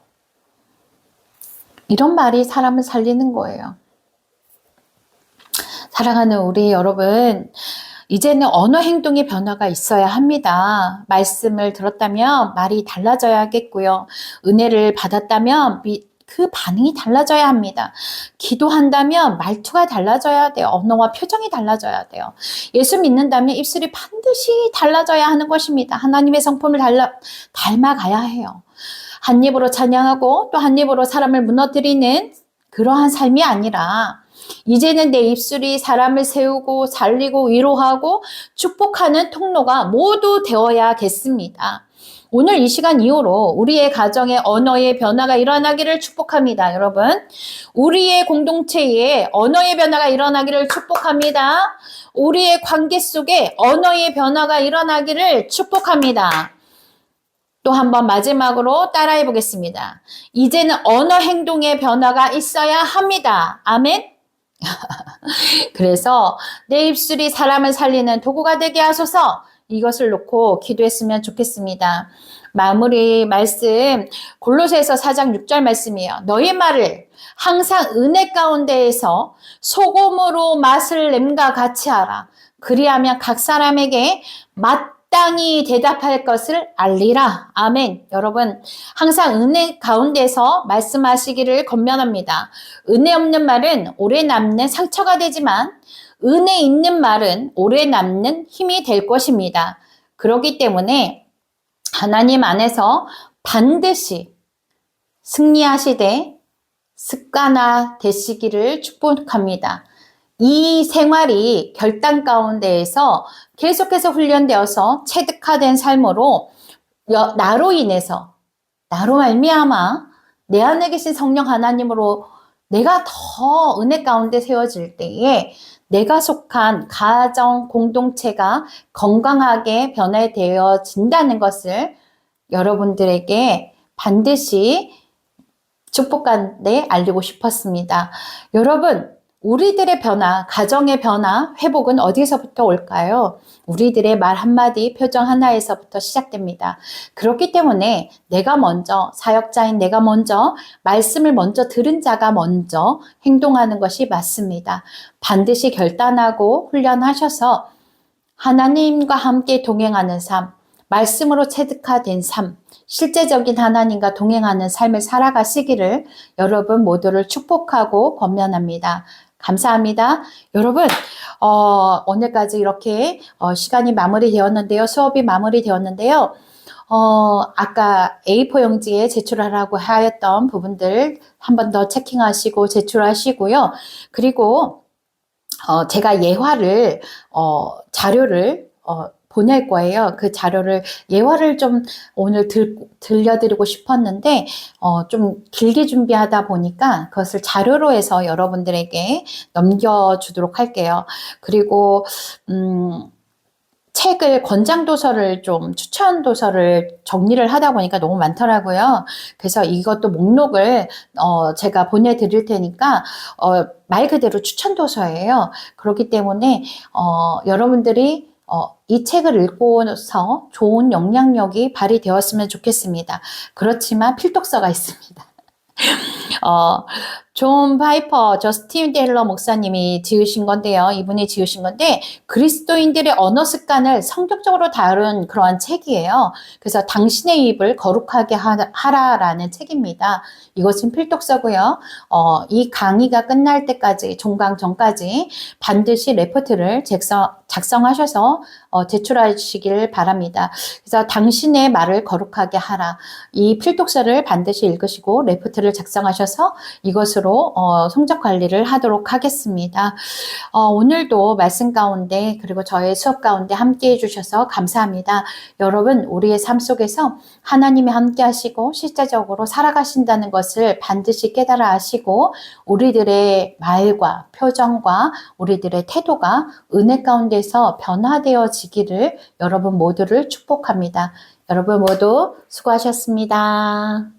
이런 말이 사람을 살리는 거예요. 사랑하는 우리 여러분, 이제는 언어 행동의 변화가 있어야 합니다. 말씀을 들었다면 말이 달라져야겠고요. 은혜를 받았다면 그 반응이 달라져야 합니다. 기도한다면 말투가 달라져야 돼요. 언어와 표정이 달라져야 돼요. 예수 믿는다면 입술이 반드시 달라져야 하는 것입니다. 하나님의 성품을 닮아가야 해요. 한 입으로 찬양하고 또 한 입으로 사람을 무너뜨리는 그러한 삶이 아니라 이제는 내 입술이 사람을 세우고 살리고 위로하고 축복하는 통로가 모두 되어야겠습니다. 오늘 이 시간 이후로 우리의 가정에 언어의 변화가 일어나기를 축복합니다. 여러분, 우리의 공동체에 언어의 변화가 일어나기를 축복합니다. 우리의 관계 속에 언어의 변화가 일어나기를 축복합니다. 또 한번 마지막으로 따라해 보겠습니다. 이제는 언어 행동의 변화가 있어야 합니다. 아멘. 그래서 내 입술이 사람을 살리는 도구가 되게 하소서. 이것을 놓고 기도했으면 좋겠습니다. 마무리 말씀 골로새서 4장 6절 말씀이에요. 너희 말을 항상 은혜 가운데에서 소금으로 맛을 냄과 같이 하라. 그리하면 각 사람에게 마땅히 대답할 것을 알리라. 아멘. 여러분, 항상 은혜 가운데서 말씀하시기를 권면합니다. 은혜 없는 말은 오래 남는 상처가 되지만 은혜 있는 말은 오래 남는 힘이 될 것입니다. 그렇기 때문에 하나님 안에서 반드시 승리하시되 습관화 되시기를 축복합니다. 이 생활이 결단 가운데에서 계속해서 훈련되어서 체득화된 삶으로 나로 인해서 나로 말미암아 내 안에 계신 성령 하나님으로 내가 더 은혜 가운데 세워질 때에 내가 속한 가정 공동체가 건강하게 변화되어진다는 것을 여러분들에게 반드시 축복 가운데 알리고 싶었습니다. 여러분, 우리들의 변화, 가정의 변화, 회복은 어디서부터 올까요? 우리들의 말 한마디, 표정 하나에서부터 시작됩니다. 그렇기 때문에 내가 먼저, 사역자인 내가 먼저, 말씀을 먼저 들은 자가 먼저 행동하는 것이 맞습니다. 반드시 결단하고 훈련하셔서 하나님과 함께 동행하는 삶, 말씀으로 체득화된 삶, 실제적인 하나님과 동행하는 삶을 살아가시기를 여러분 모두를 축복하고 권면합니다. 감사합니다. 여러분, 오늘까지 이렇게 시간이 마무리되었는데요. 수업이 마무리되었는데요. 아까 A4 용지에 제출하라고 하였던 부분들 한 번 더 체킹하시고 제출하시고요. 그리고 제가 예화를 자료를 보낼 거예요. 그 자료를 예화를 좀 오늘 들려드리고 싶었는데 좀 길게 준비하다 보니까 그것을 자료로 해서 여러분들에게 넘겨주도록 할게요. 그리고 책을 권장 도서를 좀 추천 도서를 정리를 하다 보니까 너무 많더라고요. 그래서 이것도 목록을 제가 보내드릴 테니까 말 그대로 추천 도서예요. 그렇기 때문에 여러분들이 이 책을 읽고서 좋은 영향력이 발휘되었으면 좋겠습니다. 그렇지만 필독서가 있습니다. 존 파이퍼, 저스틴 텔러 목사님이 지으신 건데요. 이분이 지으신 건데 그리스도인들의 언어 습관을 성격적으로 다룬 그러한 책이에요. 그래서 당신의 입을 거룩하게 하라라는 책입니다. 이것은 필독서고요. 이 강의가 끝날 때까지 종강 전까지 반드시 레포트를 작성하셔서 제출하시길 바랍니다. 그래서 당신의 말을 거룩하게 하라. 이 필독서를 반드시 읽으시고 레포트를 작성하셔서 이것으로 성적 관리를 하도록 하겠습니다. 오늘도 말씀 가운데 그리고 저의 수업 가운데 함께 해주셔서 감사합니다. 여러분, 우리의 삶 속에서 하나님이 함께 하시고 실제적으로 살아가신다는 것을 반드시 깨달아 하시고 우리들의 말과 표정과 우리들의 태도가 은혜 가운데서 변화되어지기를 여러분 모두를 축복합니다. 여러분 모두 수고하셨습니다.